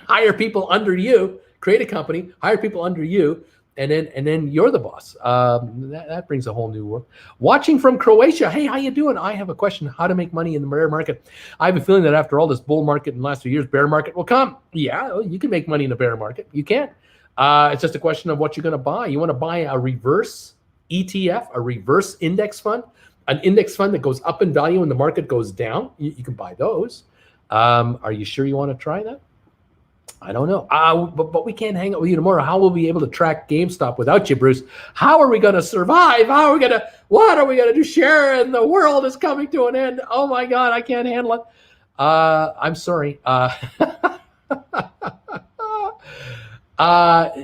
Hire people under you. Create a company. Hire people under you, and then you're the boss. That brings a whole new world. Watching from Croatia. Hey, how you doing? I have a question. How to make money in the bear market? I have a feeling that after all this bull market in the last few years, bear market will come. Yeah, you can make money in a bear market. You can. It's just a question of what you're going to buy. You want to buy a reverse ETF, a reverse index fund, an index fund that goes up in value when the market goes down. You can buy those. Are you sure you want to try that? I don't know. But we can't hang out with you tomorrow. How will we be able to track GameStop without you, Bruce? How are we going to survive? What are we going to do? Sharon, the world is coming to an end. Oh my God, I can't handle it. I'm sorry.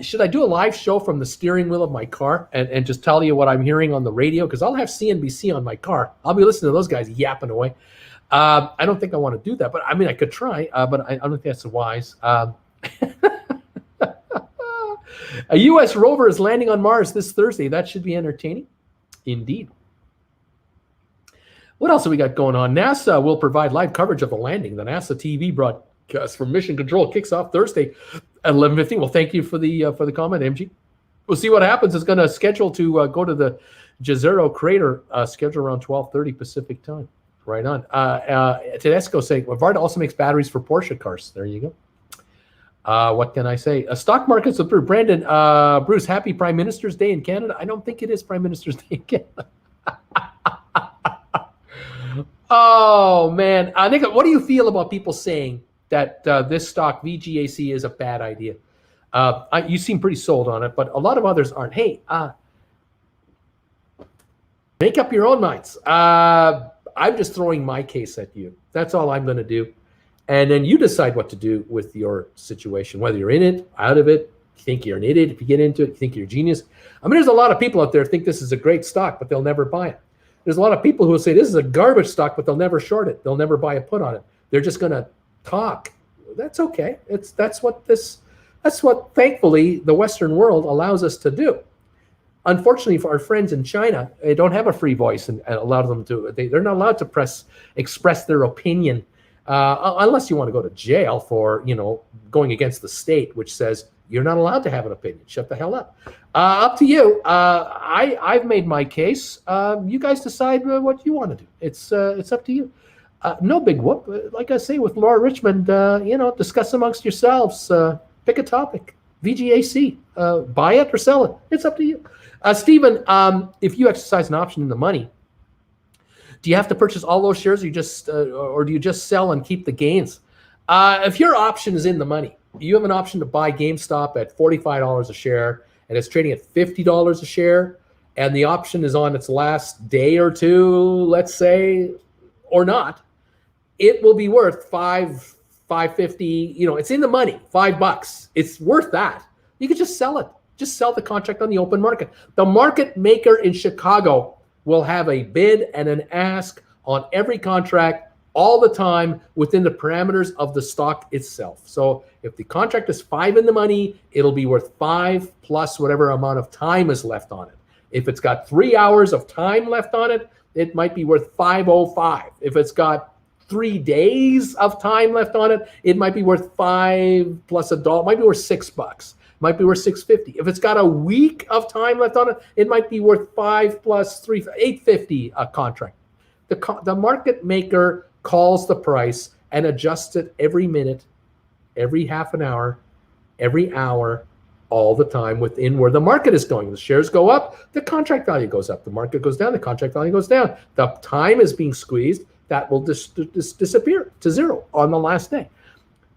Should I do a live show from the steering wheel of my car and just tell you what I'm hearing on the radio? Because I'll have CNBC on my car. I'll be listening to those guys yapping away. I don't think I want to do that, but I mean, I could try, but I don't think that's wise. A U.S. rover is landing on Mars this Thursday. That should be entertaining. Indeed. What else have we got going on? NASA will provide live coverage of the landing. The NASA TV broadcast from Mission Control kicks off Thursday at 11:15. Well, thank you for the comment, MG. We'll see what happens. It's going to schedule to go to the Jezero crater, schedule around 12:30 Pacific time. Right on. Tedesco saying, well, Varda also makes batteries for Porsche cars. There you go. What can I say? Stock markets with Brandon. Bruce, happy Prime Minister's Day in Canada. I don't think it is Prime Minister's Day in Canada. Oh, man. Nick, what do you feel about people saying that this stock, VGAC, is a bad idea? You seem pretty sold on it, but a lot of others aren't. Hey, make up your own minds. I'm just throwing my case at you. That's all I'm going to do. And then you decide what to do with your situation, whether you're in it, out of it, you think you're an idiot if you get into it, you think you're a genius. I mean, there's a lot of people out there who think this is a great stock, but they'll never buy it. There's a lot of people who will say this is a garbage stock, but they'll never short it. They'll never buy a put on it. They're just going to talk. That's okay. That's what thankfully the Western world allows us to do. Unfortunately, for our friends in China, they don't have a free voice, and a lot of them do. They're not allowed to express their opinion unless you want to go to jail for going against the state, which says you're not allowed to have an opinion. Shut the hell up. Up to you. I've made my case. You guys decide what you want to do. It's up to you. No big whoop. Like I say with Laura Richmond, discuss amongst yourselves. Pick a topic. VGAC. Buy it or sell it. It's up to you. Stephen, if you exercise an option in the money, do you have to purchase all those shares, or do you just sell and keep the gains? If your option is in the money, you have an option to buy GameStop at $45 a share, and it's trading at $50 a share, and the option is on its last day or two, let's say, or not, it will be worth $5.50. It's in the money, $5. It's worth that. You could just sell it. Just sell the contract on the open market. The market maker in Chicago will have a bid and an ask on every contract all the time within the parameters of the stock itself. So if the contract is $5 in the money, it'll be worth $5 plus whatever amount of time is left on it. If it's got 3 hours of time left on it, it might be worth $5.05. If it's got 3 days of time left on it, it might be worth $5 plus $1. It might be worth $6. Might be worth $6.50. If it's got a week of time left on it, it might be worth $5 plus $3, $8.50 a contract. The market maker calls the price and adjusts it every minute, every half an hour, every hour, all the time within where the market is going. The shares go up, the contract value goes up. The market goes down, the contract value goes down. The time is being squeezed. That will disappear to zero on the last day.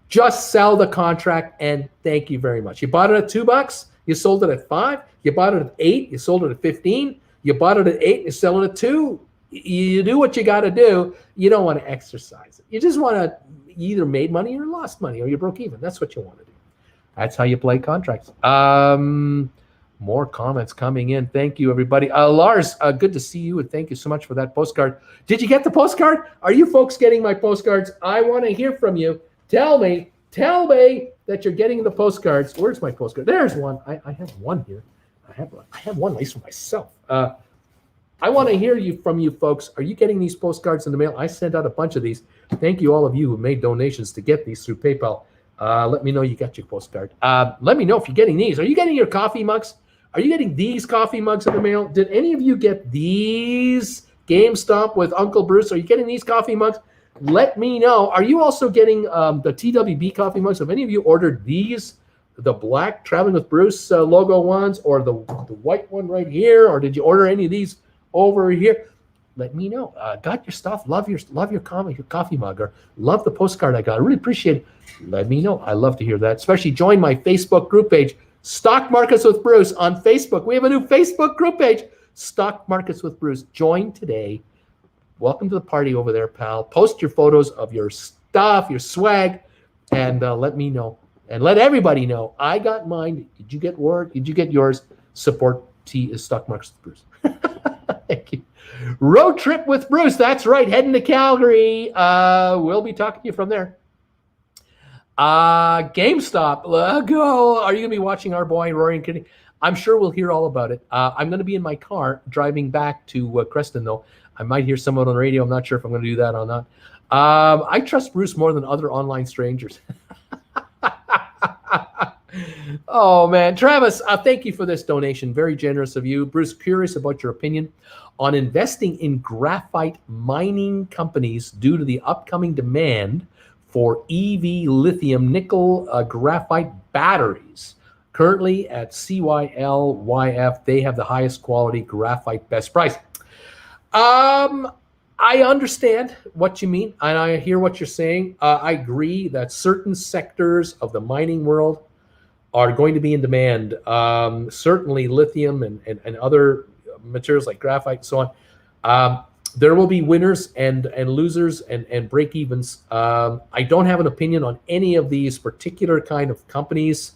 Just sell the contract and thank you very much. You bought it at $2, you sold it at $5. You bought it at $8, you sold it at $15. You bought it at $8, you sell it at $2. You do what you got to do. You don't want to exercise it. You just want to either made money or lost money or you broke even. That's what you want to do. That's how you play contracts. More comments coming in. Thank you, everybody. Lars, good to see you, and thank you so much for that postcard. Did you get the postcard? Are you folks getting my postcards? I want to hear from you. Tell me that you're getting the postcards. Where's my postcard? There's one. I have one here. I have one at least for myself. I want to hear from you folks. Are you getting these postcards in the mail? I sent out a bunch of these. Thank you, all of you who made donations to get these through PayPal. Let me know you got your postcard. Let me know if you're getting these. Are you getting your coffee mugs? Are you getting these coffee mugs in the mail? Did any of you get these GameStop with Uncle Bruce? Are you getting these coffee mugs? Let me know. Are you also getting the TWB coffee mugs? Have any of you ordered these, the black Traveling with Bruce logo ones, or the white one right here? Or did you order any of these over here? Let me know. Got your stuff. Love your coffee mug, or love the postcard I got. I really appreciate it. Let me know. I love to hear that. Especially join my Facebook group page, Stock Markets with Bruce on Facebook. We have a new Facebook group page, Stock Markets with Bruce. Join today. Welcome to the party over there, pal. Post your photos of your stuff, your swag, and let me know. And let everybody know. I got mine. Did you get yours? Did you get yours? Support Stock Markets with Bruce. Thank you. Road trip with Bruce. That's right. Heading to Calgary. We'll be talking to you from there. GameStop. Go. Are you going to be watching our boy Rory and Kitty? I'm sure we'll hear all about it. I'm going to be in my car driving back to Creston, though. I might hear some of it on the radio. I'm not sure if I'm going to do that or not. I trust Bruce more than other online strangers. Oh, man. Travis, thank you for this donation. Very generous of you. Bruce, curious about your opinion on investing in graphite mining companies due to the upcoming demand for EV lithium nickel graphite batteries. Currently at CYLYF, they have the highest quality graphite best price. I understand what you mean, and I hear what you're saying. I agree that certain sectors of the mining world are going to be in demand. Certainly lithium and other materials like graphite and so on. There will be winners and losers and break-evens. I don't have an opinion on any of these particular kind of companies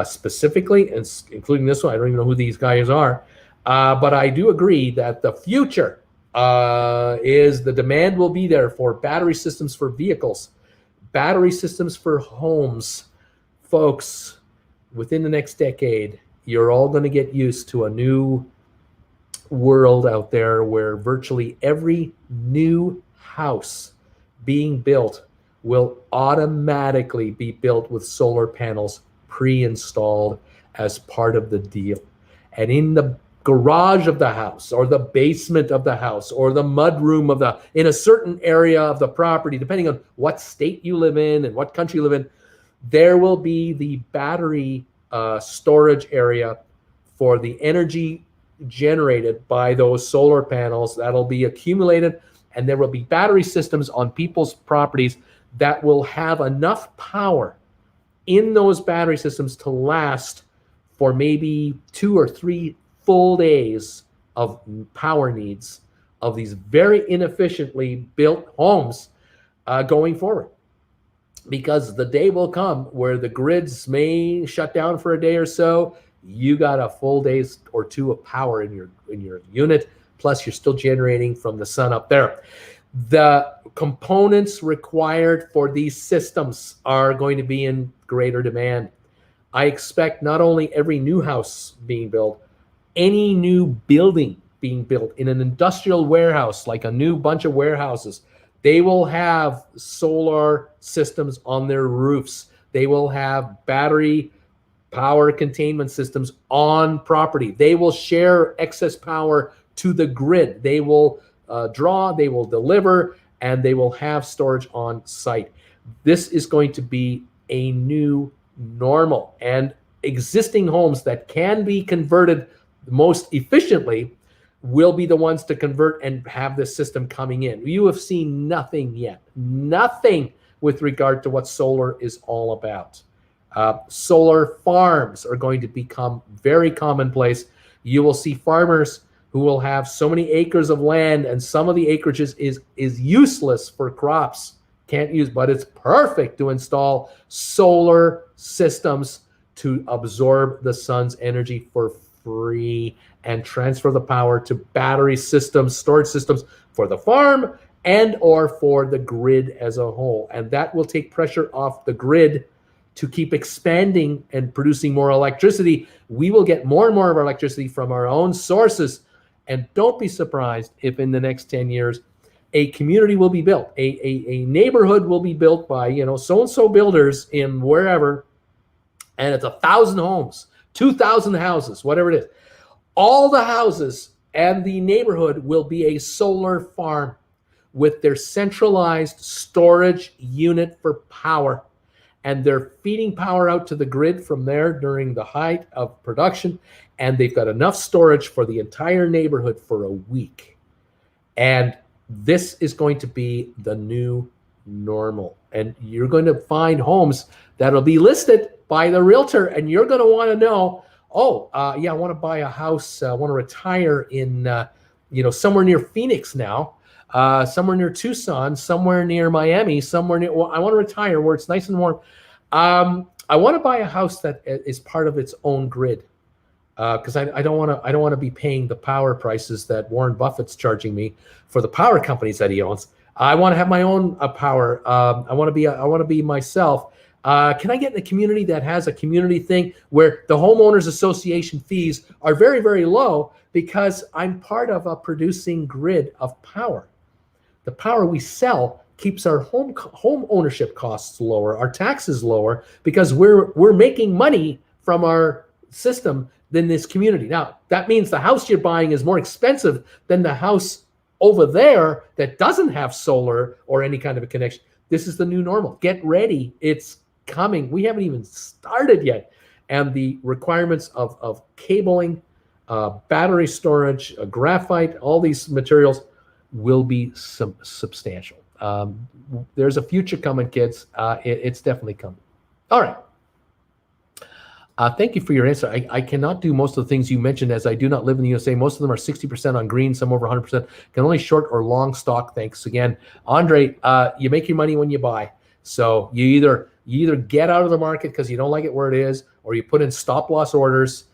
specifically, and including this one. I don't even know who these guys are. But I do agree that the future is the demand will be there for battery systems for vehicles, battery systems for homes. Folks, within the next decade, you're all going to get used to a new world out there where virtually every new house being built will automatically be built with solar panels pre-installed as part of the deal. And in the garage of the house, or the basement of the house, or the mudroom in a certain area of the property, depending on what state you live in and what country you live in, there will be the battery storage area for the energy generated by those solar panels that'll be accumulated, and there will be battery systems on people's properties that will have enough power in those battery systems to last for maybe 2 or 3 full days of power needs of these very inefficiently built homes going forward. Because the day will come where the grids may shut down for a day or so. You got a full days or 2 of power in your unit, plus you're still generating from the sun up there. The components required for these systems are going to be in greater demand. I expect not only every new house being built, any new building being built in an industrial warehouse, like a new bunch of warehouses, they will have solar systems on their roofs. They will have battery power containment systems on property. They will share excess power to the grid. They will draw, they will deliver, and they will have storage on site. This is going to be a new normal, and existing homes that can be converted most efficiently will be the ones to convert and have this system coming in. You have seen nothing yet, nothing with regard to what solar is all about. Solar farms are going to become very commonplace. You will see farmers who will have so many acres of land, and some of the acreage is useless for crops. Can't use, but it's perfect to install solar systems to absorb the sun's energy for free and transfer the power to battery systems, storage systems for the farm and or for the grid as a whole. And that will take pressure off the grid to keep expanding and producing more electricity. We will get more and more of our electricity from our own sources. And don't be surprised if in the next 10 years, a community will be built, a neighborhood will be built by, so-and-so builders in wherever, and it's 1,000 homes, 2,000 houses, whatever it is. All the houses and the neighborhood will be a solar farm with their centralized storage unit for power. And they're feeding power out to the grid from there during the height of production. And they've got enough storage for the entire neighborhood for a week. And this is going to be the new normal. And you're going to find homes that'll be listed by the realtor. And you're going to want to know, I want to buy a house. I want to retire in, somewhere near Phoenix now. Somewhere near Tucson, somewhere near Miami, I want to retire where it's nice and warm. I want to buy a house that is part of its own grid, because I don't want to be paying the power prices that Warren Buffett's charging me for the power companies that he owns. I want to have my own power. I want to be myself. Can I get in a community that has a community thing where the homeowners association fees are very, very low because I'm part of a producing grid of power? The power we sell keeps our home ownership costs lower, our taxes lower, because we're making money from our system than this community. Now, that means the house you're buying is more expensive than the house over there that doesn't have solar or any kind of a connection. This is the new normal. Get ready. It's coming. We haven't even started yet. And the requirements of cabling, battery storage, graphite, all these materials will be substantial. There's a future coming, kids. It's definitely coming. All right. Thank you for your answer. I cannot do most of the things you mentioned as I do not live in the USA. Most of them are 60% on green, some over 100%. Can only short or long stock. Thanks again. Andre, you make your money when you buy. So you either get out of the market because you don't like it where it is, or you put in stop loss orders,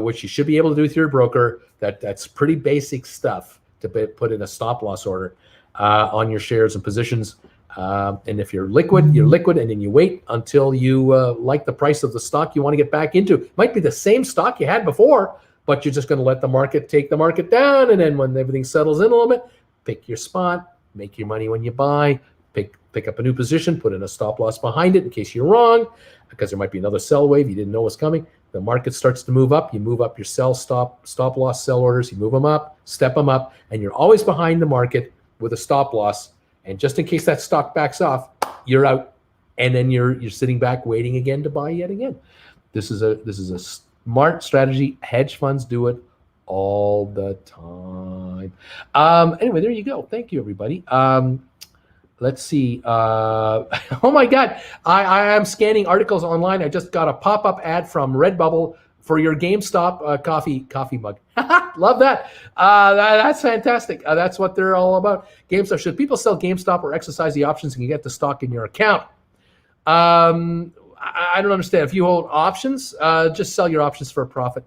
which you should be able to do with your broker. That's pretty basic stuff to put in a stop loss order on your shares and positions. And if you're liquid, and then you wait until you like the price of the stock you want to get back into. It might be the same stock you had before, but you're just going to let the market take the market down. And then when everything settles in a little bit, pick your spot, make your money when you buy, pick up a new position, put in a stop loss behind it in case you're wrong, because there might be another sell wave you didn't know was coming. The market starts to move up. You move up your stop loss sell orders. You move them up, step them up, and you're always behind the market with a stop loss. And just in case that stock backs off, you're out, and then you're sitting back waiting again to buy yet again. This is a smart strategy. Hedge funds do it all the time. Anyway, there you go. Thank you, everybody. Let's see. Oh my God, I am scanning articles online. I just got a pop-up ad from Redbubble for your GameStop coffee mug. Love that. That's fantastic. That's what they're all about. GameStop. Should people sell GameStop or exercise the options and you get the stock in your account? I don't understand. If you hold options, just sell your options for a profit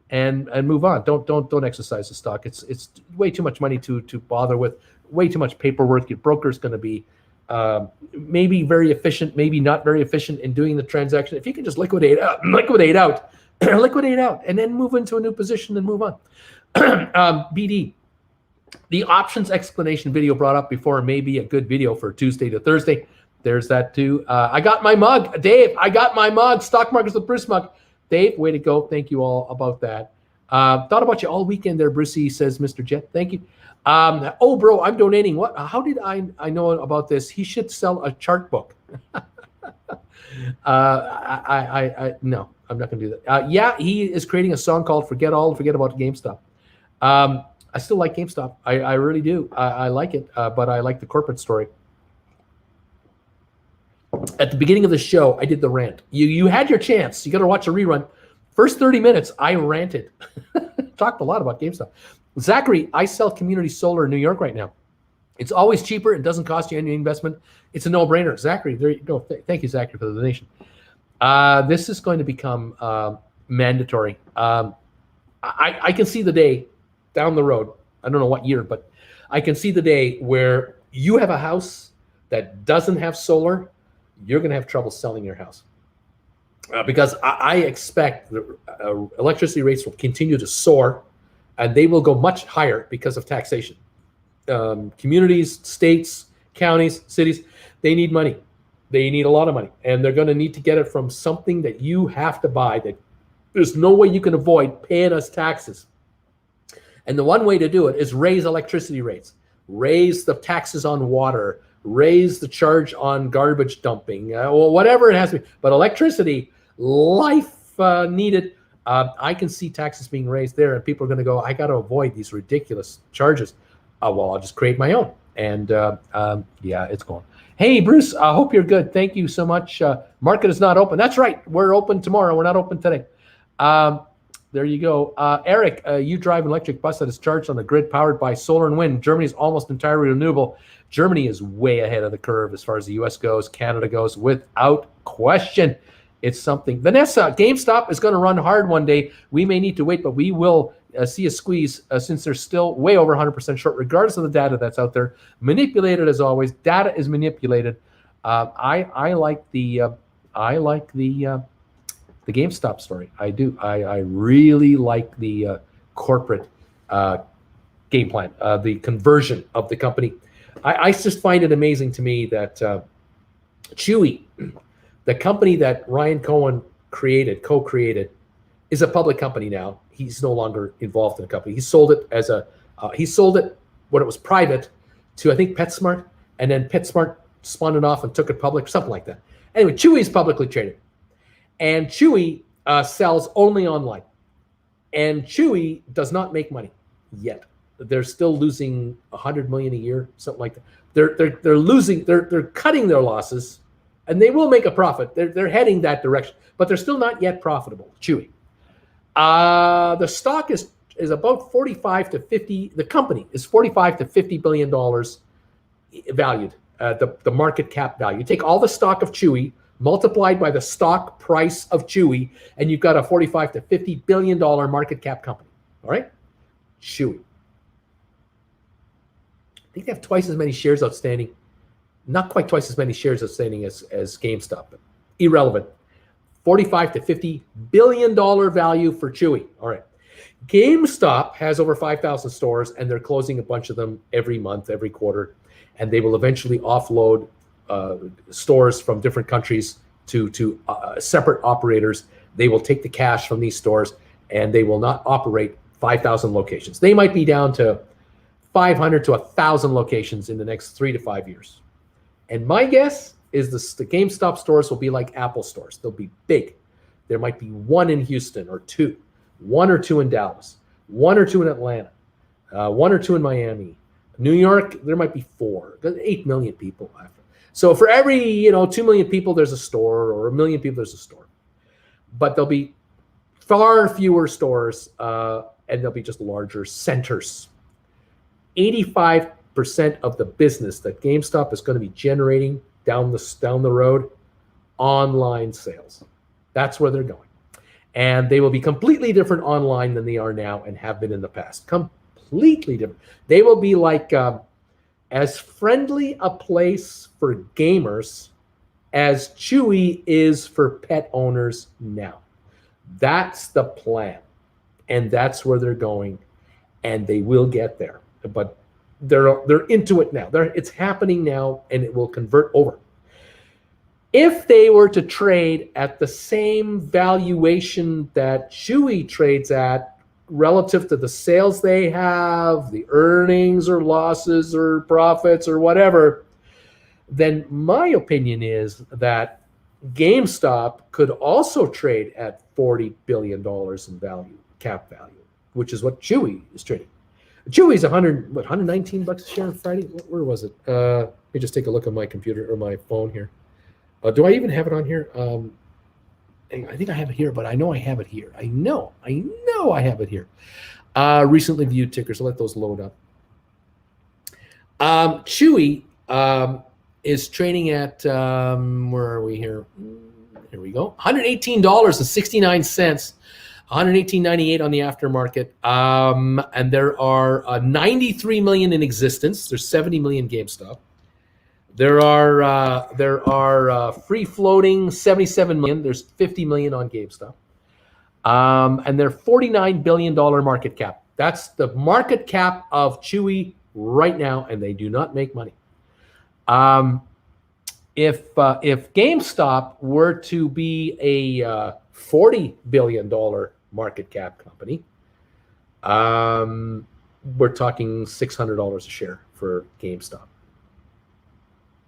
and move on. Don't exercise the stock. It's way too much money to bother with. Way too much paperwork. Your broker's going to be maybe very efficient, maybe not very efficient in doing the transaction. If you can just liquidate out, and then move into a new position and move on. BD, the options explanation video brought up before may be a good video for Tuesday to Thursday. There's that too. I got my mug, Dave. I got my mug. Stock Markets with Bruce mug. Dave, way to go. Thank you all about that. Thought about you all weekend there, Brucey, says Mr. Jet. Thank you. Bro, I'm donating. What? How did I know about this? He should sell a chart book. No, I'm not going to do that. Yeah, he is creating a song called Forget All, Forget About GameStop. I still like GameStop. I really do. I like it, but I like the corporate story. At the beginning of the show, I did the rant. You had your chance. You got to watch a rerun. First 30 minutes, I ranted. Talked a lot about GameStop. Zachary, I sell community solar in New York right now. It's always cheaper. It doesn't cost you any investment. It's a no-brainer. Zachary, there you go. Thank you, Zachary, for the donation. This is going to become mandatory. I can see the day down the road. I don't know what year, but I can see the day where you have a house that doesn't have solar. You're going to have trouble selling your house because I expect the electricity rates will continue to soar, and they will go much higher because of taxation. Communities, states, counties, cities, they need money. They need a lot of money, and they're going to need to get it from something that you have to buy that there's no way you can avoid paying us taxes. And the one way to do it is raise electricity rates, raise the taxes on water, raise the charge on garbage dumping, or whatever it has to be. But electricity, life needed. I can see taxes being raised there, and people are going to go, I got to avoid these ridiculous charges. Well, I'll just create my own. And yeah, it's going. Hey, Bruce, I hope you're good. Thank you so much. Market is not open. That's right. We're open tomorrow. We're not open today. There you go. Eric, you drive an electric bus that is charged on the grid powered by solar and wind. Germany is almost entirely renewable. Germany is way ahead of the curve as far as the U.S. goes. Canada goes without question. It's something. Vanessa, GameStop is going to run hard one day. We may need to wait, but we will see a squeeze since they're still way over 100% short, regardless of the data that's out there. Manipulated as always. Data is manipulated. I like the GameStop story. I do. I really like the corporate game plan, the conversion of the company. I just find it amazing to me that Chewy, the company that Ryan Cohen co-created, is a public company now. He's no longer involved in the company. He sold it when it was private to, I think, PetSmart, and then PetSmart spun it off and took it public, something like that. Anyway, Chewy is publicly traded, and Chewy sells only online, and Chewy does not make money yet. They're still losing $100 million a year, something like that. They're losing. They're cutting their losses, and they will make a profit. They're heading that direction, but they're still not yet profitable. Chewy. The stock is about 45 to 50. The company is 45 to 50 billion dollars valued. The market cap value. You take all the stock of Chewy multiplied by the stock price of Chewy, and you've got a 45 to 50 billion dollar market cap company. All right, Chewy. I think they have twice as many shares outstanding. Not quite twice as many shares outstanding as GameStop, but irrelevant. 45 to 50 billion dollar value for Chewy. All right. GameStop has over 5,000 stores, and they're closing a bunch of them every month, every quarter, and they will eventually offload stores from different countries to separate operators. They will take the cash from these stores, and they will not operate 5,000 locations. They might be down to 500 to 1,000 locations in the next 3 to 5 years. And my guess is the GameStop stores will be like Apple stores. They'll be big. There might be one in Houston or two, one or two in Dallas, one or two in Atlanta, one or two in Miami. New York, there might be 4, 8 million people. So for every 2 million people, there's a store, or 1 million people, there's a store. But there'll be far fewer stores, and there'll be just larger centers. 85% of the business that GameStop is going to be generating down the road, online sales. That's where they're going. And they will be completely different online than they are now and have been in the past. Completely different. They will be like as friendly a place for gamers as Chewy is for pet owners now. That's the plan. And that's where they're going. And they will get there. But they're into it now. It's happening now, and it will convert over. If they were to trade at the same valuation that Chewy trades at relative to the sales they have, the earnings or losses or profits or whatever, then my opinion is that GameStop could also trade at $40 billion in value, cap value, which is what Chewy is trading. Chewy's $119 a share on Friday. Where was it? Let me just take a look at my computer or my phone here. Do I even have it on here? I think I have it here, but I know I have it here. I know I have it here. Recently viewed tickers. I'll let those load up. Chewy is trading at, where are we here? Here we go. $118.69. $118.98 on the aftermarket. And there are 93 million in existence. There's 70 million GameStop. There are free floating 77 million. There's 50 million on GameStop. And they're $49 billion market cap. That's the market cap of Chewy right now, and they do not make money. If GameStop were to be a $40 billion market cap company, we're talking $600 a share for GameStop.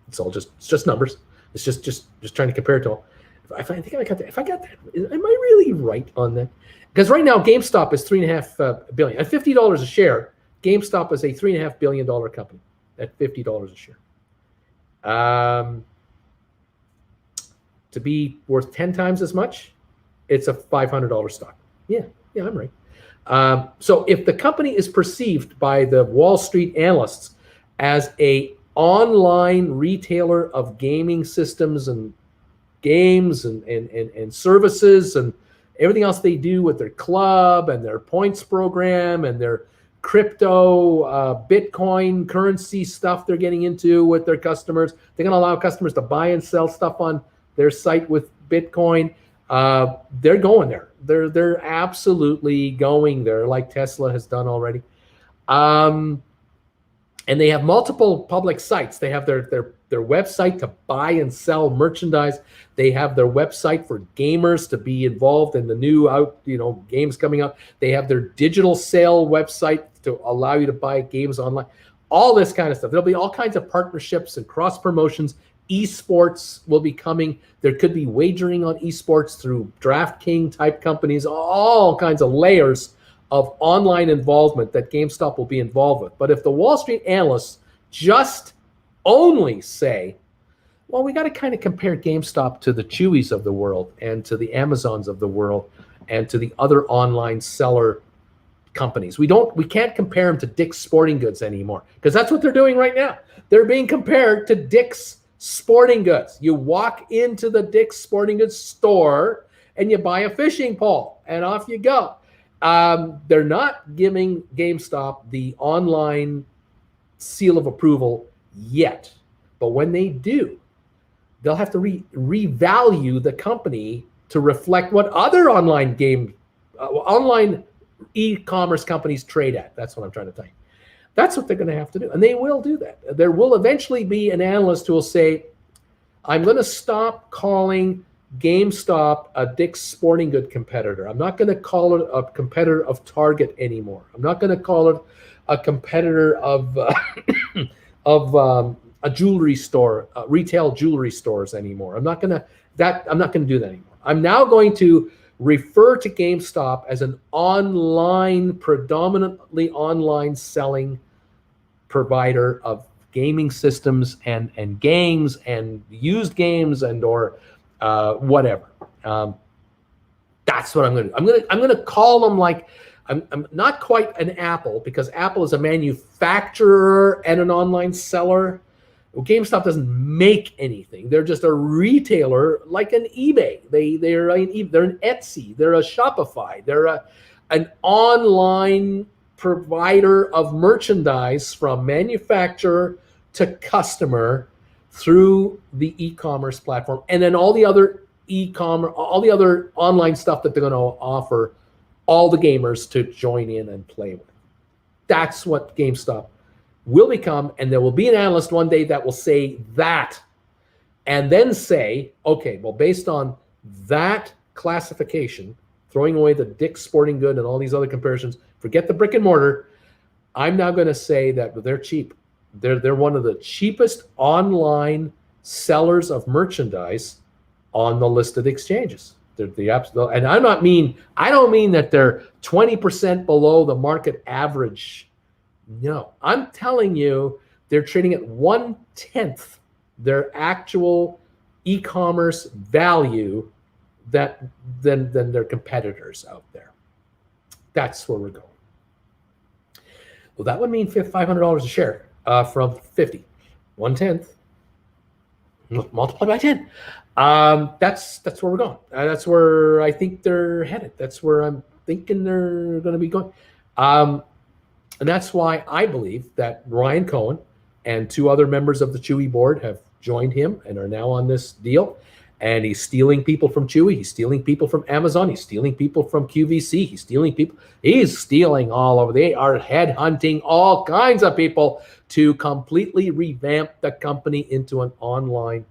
It's just numbers. It's just trying to compare it to all. I think I got that. If I got that, am I really right on that? Because right now GameStop is $3.5 billion at $50 a share. GameStop is a $3.5 billion company at $50 a share. To be worth 10 times as much, it's a $500 stock. Yeah, I'm right. So if the company is perceived by the Wall Street analysts as a online retailer of gaming systems and games and services and everything else they do with their club and their points program and their crypto Bitcoin currency stuff they're getting into with their customers, they're going to allow customers to buy and sell stuff on their site with Bitcoin. They're going there. They're absolutely going there, like Tesla has done already. And they have multiple public sites. They have their website to buy and sell merchandise. They have their website for gamers to be involved in the new games coming out. They have their digital sale website to allow you to buy games online. All this kind of stuff. There'll be all kinds of partnerships and cross promotions. Esports will be coming. There could be wagering on esports through DraftKings type companies. All kinds of layers of online involvement that GameStop will be involved with. But if the Wall Street analysts just only say, well, we got to kind of compare GameStop to the Chewy's of the world and to the Amazons of the world and to the other online seller companies. We can't compare them to Dick's Sporting Goods anymore, because that's what they're doing right now. They're being compared to Dick's Sporting Goods. You walk into the Dick's Sporting Goods store and you buy a fishing pole and off you go. They're not giving GameStop the online seal of approval yet. But when they do, they'll have to revalue the company to reflect what other online e-commerce companies trade at. That's what I'm trying to tell you. That's what they're going to have to do. And they will do that. There will eventually be an analyst who will say, I'm going to stop calling GameStop a Dick's Sporting Good competitor. I'm not going to call it a competitor of Target anymore. I'm not going to call it a competitor of a jewelry store, retail jewelry stores anymore. I'm not going to do that anymore. I'm now going to refer to GameStop as an predominantly online selling provider of gaming systems and games and used games and or whatever. That's what I'm going to do. I'm going to call them like I'm not quite an Apple, because Apple is a manufacturer and an online seller. Well, GameStop doesn't make anything. They're just a retailer like an eBay. They're an Etsy. They're a Shopify. They're an online provider of merchandise from manufacturer to customer through the e-commerce platform, and then all the other e-commerce, all the other online stuff that they're going to offer all the gamers to join in and play with. That's what GameStop will become, and there will be an analyst one day that will say that, and then say, okay, well, based on that classification, throwing away the Dick's Sporting Good and all these other comparisons, forget the brick and mortar, I'm now going to say that they're cheap. They're one of the cheapest online sellers of merchandise on the listed exchanges. They're the absolute, and I don't mean that they're 20% below the market average. No, I'm telling you, they're trading at 1/10 their actual e-commerce value than their competitors out there. That's where we're going. Well, that would mean $500 a share from 50. 1/10. Multiply by 10. That's where we're going. That's where I think they're headed. That's where I'm thinking they're going to be going. And that's why I believe that Ryan Cohen and 2 other members of the Chewy board have joined him and are now on this deal. And he's stealing people from Chewy. He's stealing people from Amazon. He's stealing people from QVC. He's stealing people. He's stealing all over. They are headhunting all kinds of people to completely revamp the company into an online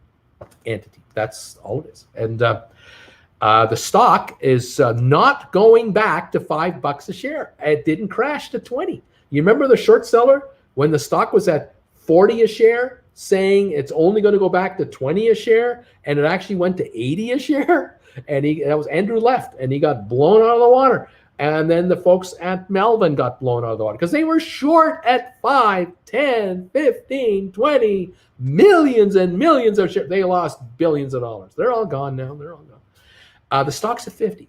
entity. That's all it is. And the stock is not going back to $5 a share. It didn't crash to 20. You remember the short seller when the stock was at 40 a share, saying it's only going to go back to 20 a share, and it actually went to 80 a share, and that was Andrew left, and he got blown out of the water. And then the folks at Melvin got blown out of the water because they were short at 5, 10, 15, 20, millions and millions of shares. They lost billions of dollars. They're all gone now. They're all gone. The stock's at 50.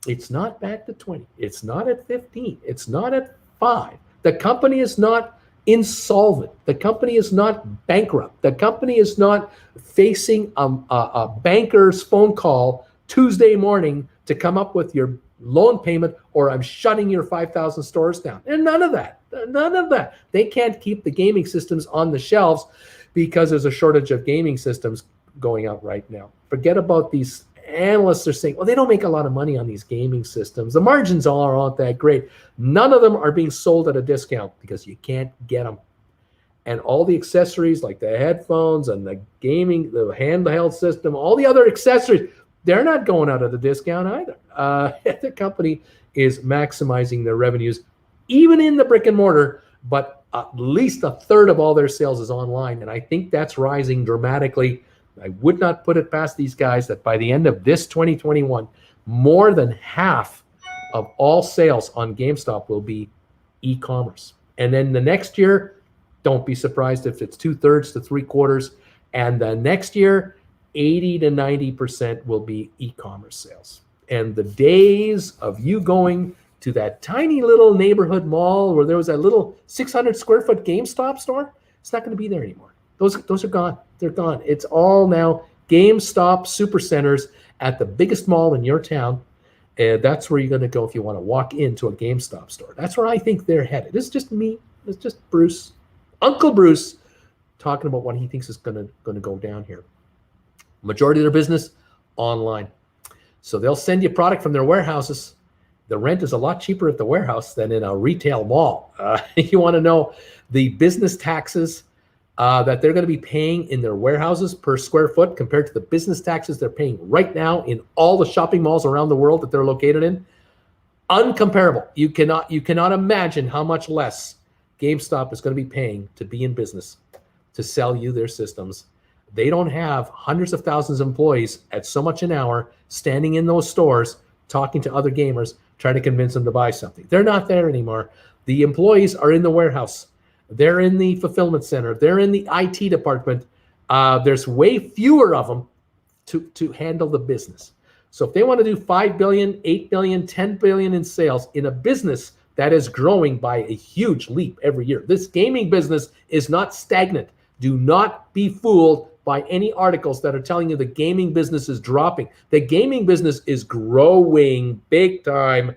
It's not back to 20. It's not at 15. It's not at 5. The company is not insolvent. The company is not bankrupt. The company is not facing a banker's phone call Tuesday morning to come up with your loan payment, or I'm shutting your 5,000 stores down. And none of that. None of that. They can't keep the gaming systems on the shelves because there's a shortage of gaming systems going out right now. Forget about these analysts are saying, well, they don't make a lot of money on these gaming systems. The margins aren't that great. None of them are being sold at a discount because you can't get them. And all the accessories like the headphones and the gaming, the handheld system, all the other accessories, they're not going out at a discount either. The company is maximizing their revenues, even in the brick and mortar, but at least a third of all their sales is online. And I think that's rising dramatically. I would not put it past these guys that by the end of this 2021, more than half of all sales on GameStop will be e-commerce. And then the next year, don't be surprised if it's 2/3 to 3/4. And the next year, 80 to 90% will be e-commerce sales. And the days of you going to that tiny little neighborhood mall where there was a little 600 square foot GameStop store, it's not going to be there anymore. Those are gone. They're gone. It's all now GameStop supercenters at the biggest mall in your town. And that's where you're going to go if you want to walk into a GameStop store. That's where I think they're headed. This is just me. It's just Bruce, Uncle Bruce, talking about what he thinks is going to go down here. Majority of their business online. So they'll send you product from their warehouses. The rent is a lot cheaper at the warehouse than in a retail mall. You want to know the business taxes that they're going to be paying in their warehouses per square foot compared to the business taxes they're paying right now in all the shopping malls around the world that they're located in. Uncomparable. You cannot imagine how much less GameStop is going to be paying to be in business, to sell you their systems. They don't have hundreds of thousands of employees at so much an hour standing in those stores talking to other gamers, trying to convince them to buy something. They're not there anymore. The employees are in the warehouse. They're in the fulfillment center. They're in the IT department. There's way fewer of them to handle the business. So if they want to do 5 billion, 8 billion, 10 billion in sales in a business that is growing by a huge leap every year, this gaming business is not stagnant. Do not be fooled by any articles that are telling you the gaming business is dropping. The gaming business is growing big time.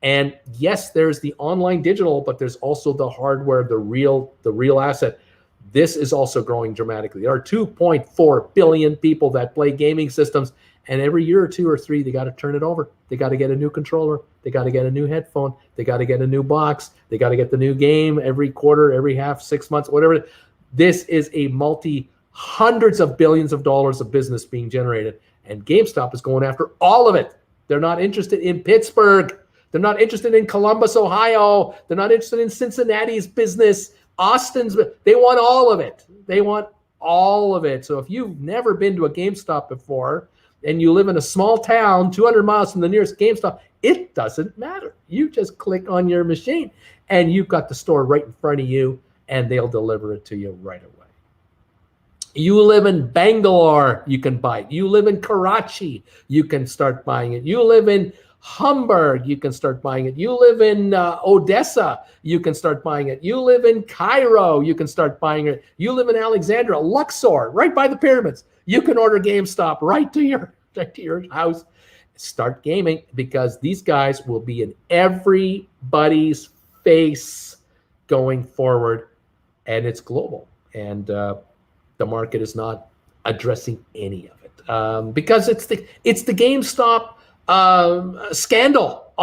And yes, there's the online digital, but there's also the hardware, the real asset. This is also growing dramatically. There are 2.4 billion people that play gaming systems, and every year or 2 or 3, they got to turn it over. They got to get a new controller. They got to get a new headphone. They got to get a new box. They got to get the new game every quarter, every half, 6 months, whatever. This is a hundreds of billions of dollars of business being generated, and GameStop is going after all of it. They're not interested in Pittsburgh. They're not interested in Columbus, Ohio. They're not interested in Cincinnati's business, Austin's. They want all of it. They want all of it. So if you've never been to a GameStop before and you live in a small town 200 miles from the nearest GameStop, it doesn't matter. You just click on your machine and you've got the store right in front of you, and they'll deliver it to you right away. You live in Bangalore, you can buy it. You live in Karachi, you can start buying it. You live in Hamburg, you can start buying it. You live in Odessa, you can start buying it. You live in Cairo, you can start buying it. You live in Alexandria, Luxor, right by the pyramids. You can order GameStop right to your house. Start gaming, because these guys will be in everybody's face going forward, and it's global. And the market is not addressing any of it because it's the GameStop scandal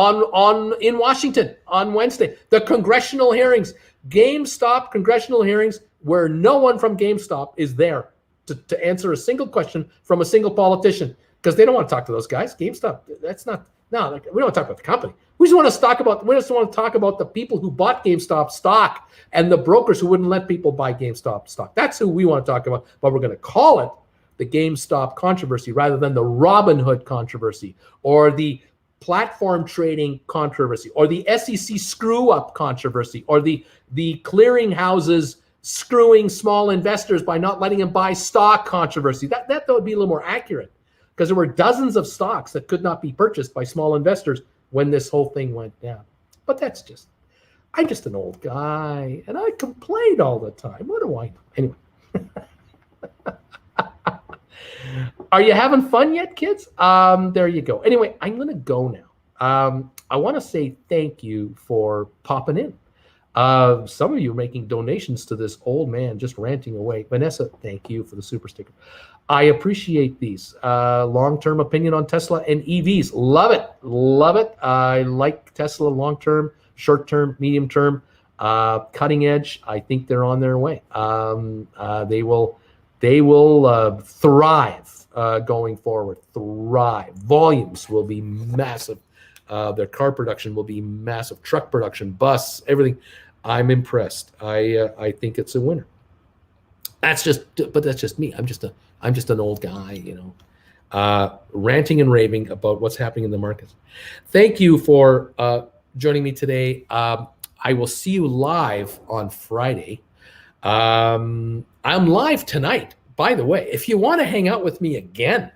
in Washington on Wednesday. The congressional hearings, GameStop congressional hearings, where no one from GameStop is there to answer a single question from a single politician, because they don't want to talk to those guys. GameStop, that's not, no, we don't want to talk about the company. We just want to talk about the people who bought GameStop stock and the brokers who wouldn't let people buy GameStop stock. That's who we want to talk about, but we're going to call it the GameStop controvery rather than the Robinhood controversy or the platform trading controversy or the SEC screw-up controversy or the clearinghouses screwing small investors by not letting them buy stock controversy. That would be a little more accurate, because there were dozens of stocks that could not be purchased by small investors when this whole thing went down. But I'm just an old guy, and I complain all the time. What do I know? Anyway. Are you having fun yet, kids? There you go. Anyway, I'm going to go now. I want to say thank you for popping in. Some of you are making donations to this old man just ranting away. Vanessa, thank you for the super sticker. I appreciate these. Long-term opinion on Tesla and EVs. Love it. Love it. I like Tesla long-term, short-term, medium-term, cutting edge. I think they're on their way. They will thrive going forward. Thrive. Volumes will be massive. Their car production will be massive. Truck production, bus, everything. I'm impressed. I think it's a winner. That's just me. I'm just an old guy, ranting and raving about what's happening in the markets. Thank you for joining me today. I will see you live on Friday. I'm live tonight, by the way. If you want to hang out with me again,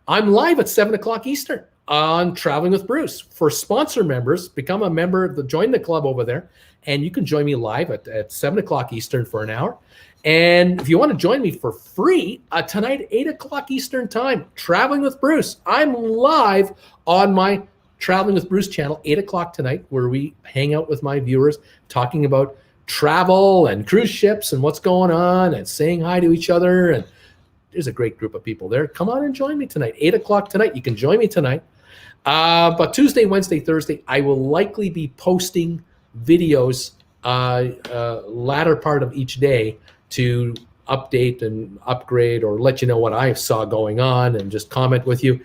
I'm live at 7 o'clock Eastern on Traveling with Bruce. For sponsor members, become a member, join the club over there, and you can join me live at 7 o'clock Eastern for an hour. And if you want to join me for free, tonight, 8 o'clock Eastern time, Traveling with Bruce. I'm live on my Traveling with Bruce channel, 8 o'clock tonight, where we hang out with my viewers, talking about travel and cruise ships and what's going on and saying hi to each other. And there's a great group of people there. Come on and join me tonight, 8 o'clock tonight. You can join me tonight. But Tuesday, Wednesday, Thursday, I will likely be posting videos latter part of each day to update and upgrade or let you know what I saw going on and just comment with you.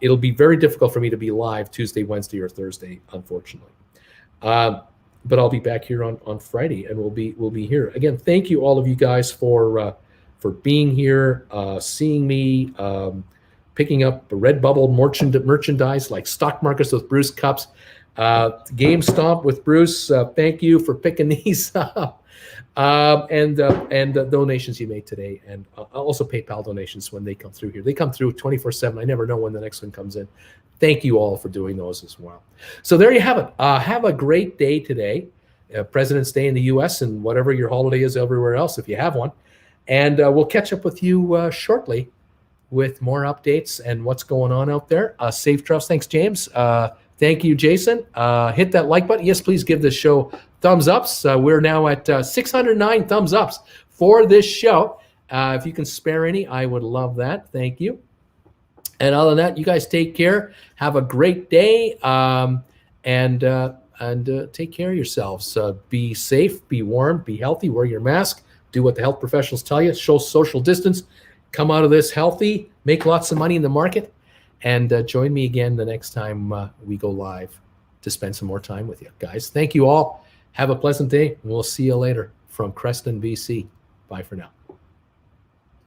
It'll be very difficult for me to be live Tuesday, Wednesday, or Thursday, unfortunately. But I'll be back here on Friday, and we'll be here again. Thank you, all of you guys, for being here, seeing me, picking up Redbubble merchandise like Stock Markets with Bruce cups, GameStop with Bruce. Thank you for picking these up, and the donations you made today, and also PayPal donations when they come through here. They come through 24/7. I never know when the next one comes in. Thank you all for doing those as well. So there you have it. Have a great day today. President's Day in the U.S. and whatever your holiday is everywhere else, if you have one. And we'll catch up with you shortly with more updates and what's going on out there. Safe travels. Thanks, James. Thank you, Jason. Hit that like button. Yes, please give this show thumbs ups. We're now at 609 thumbs ups for this show. If you can spare any, I would love that. Thank you. And other than that, you guys take care. Have a great day, and take care of yourselves. Be safe, be warm, be healthy, wear your mask, do what the health professionals tell you, show social distance, come out of this healthy, make lots of money in the market, and join me again the next time we go live to spend some more time with you. Guys, thank you all. Have a pleasant day, and we'll see you later from Creston, BC. Bye for now.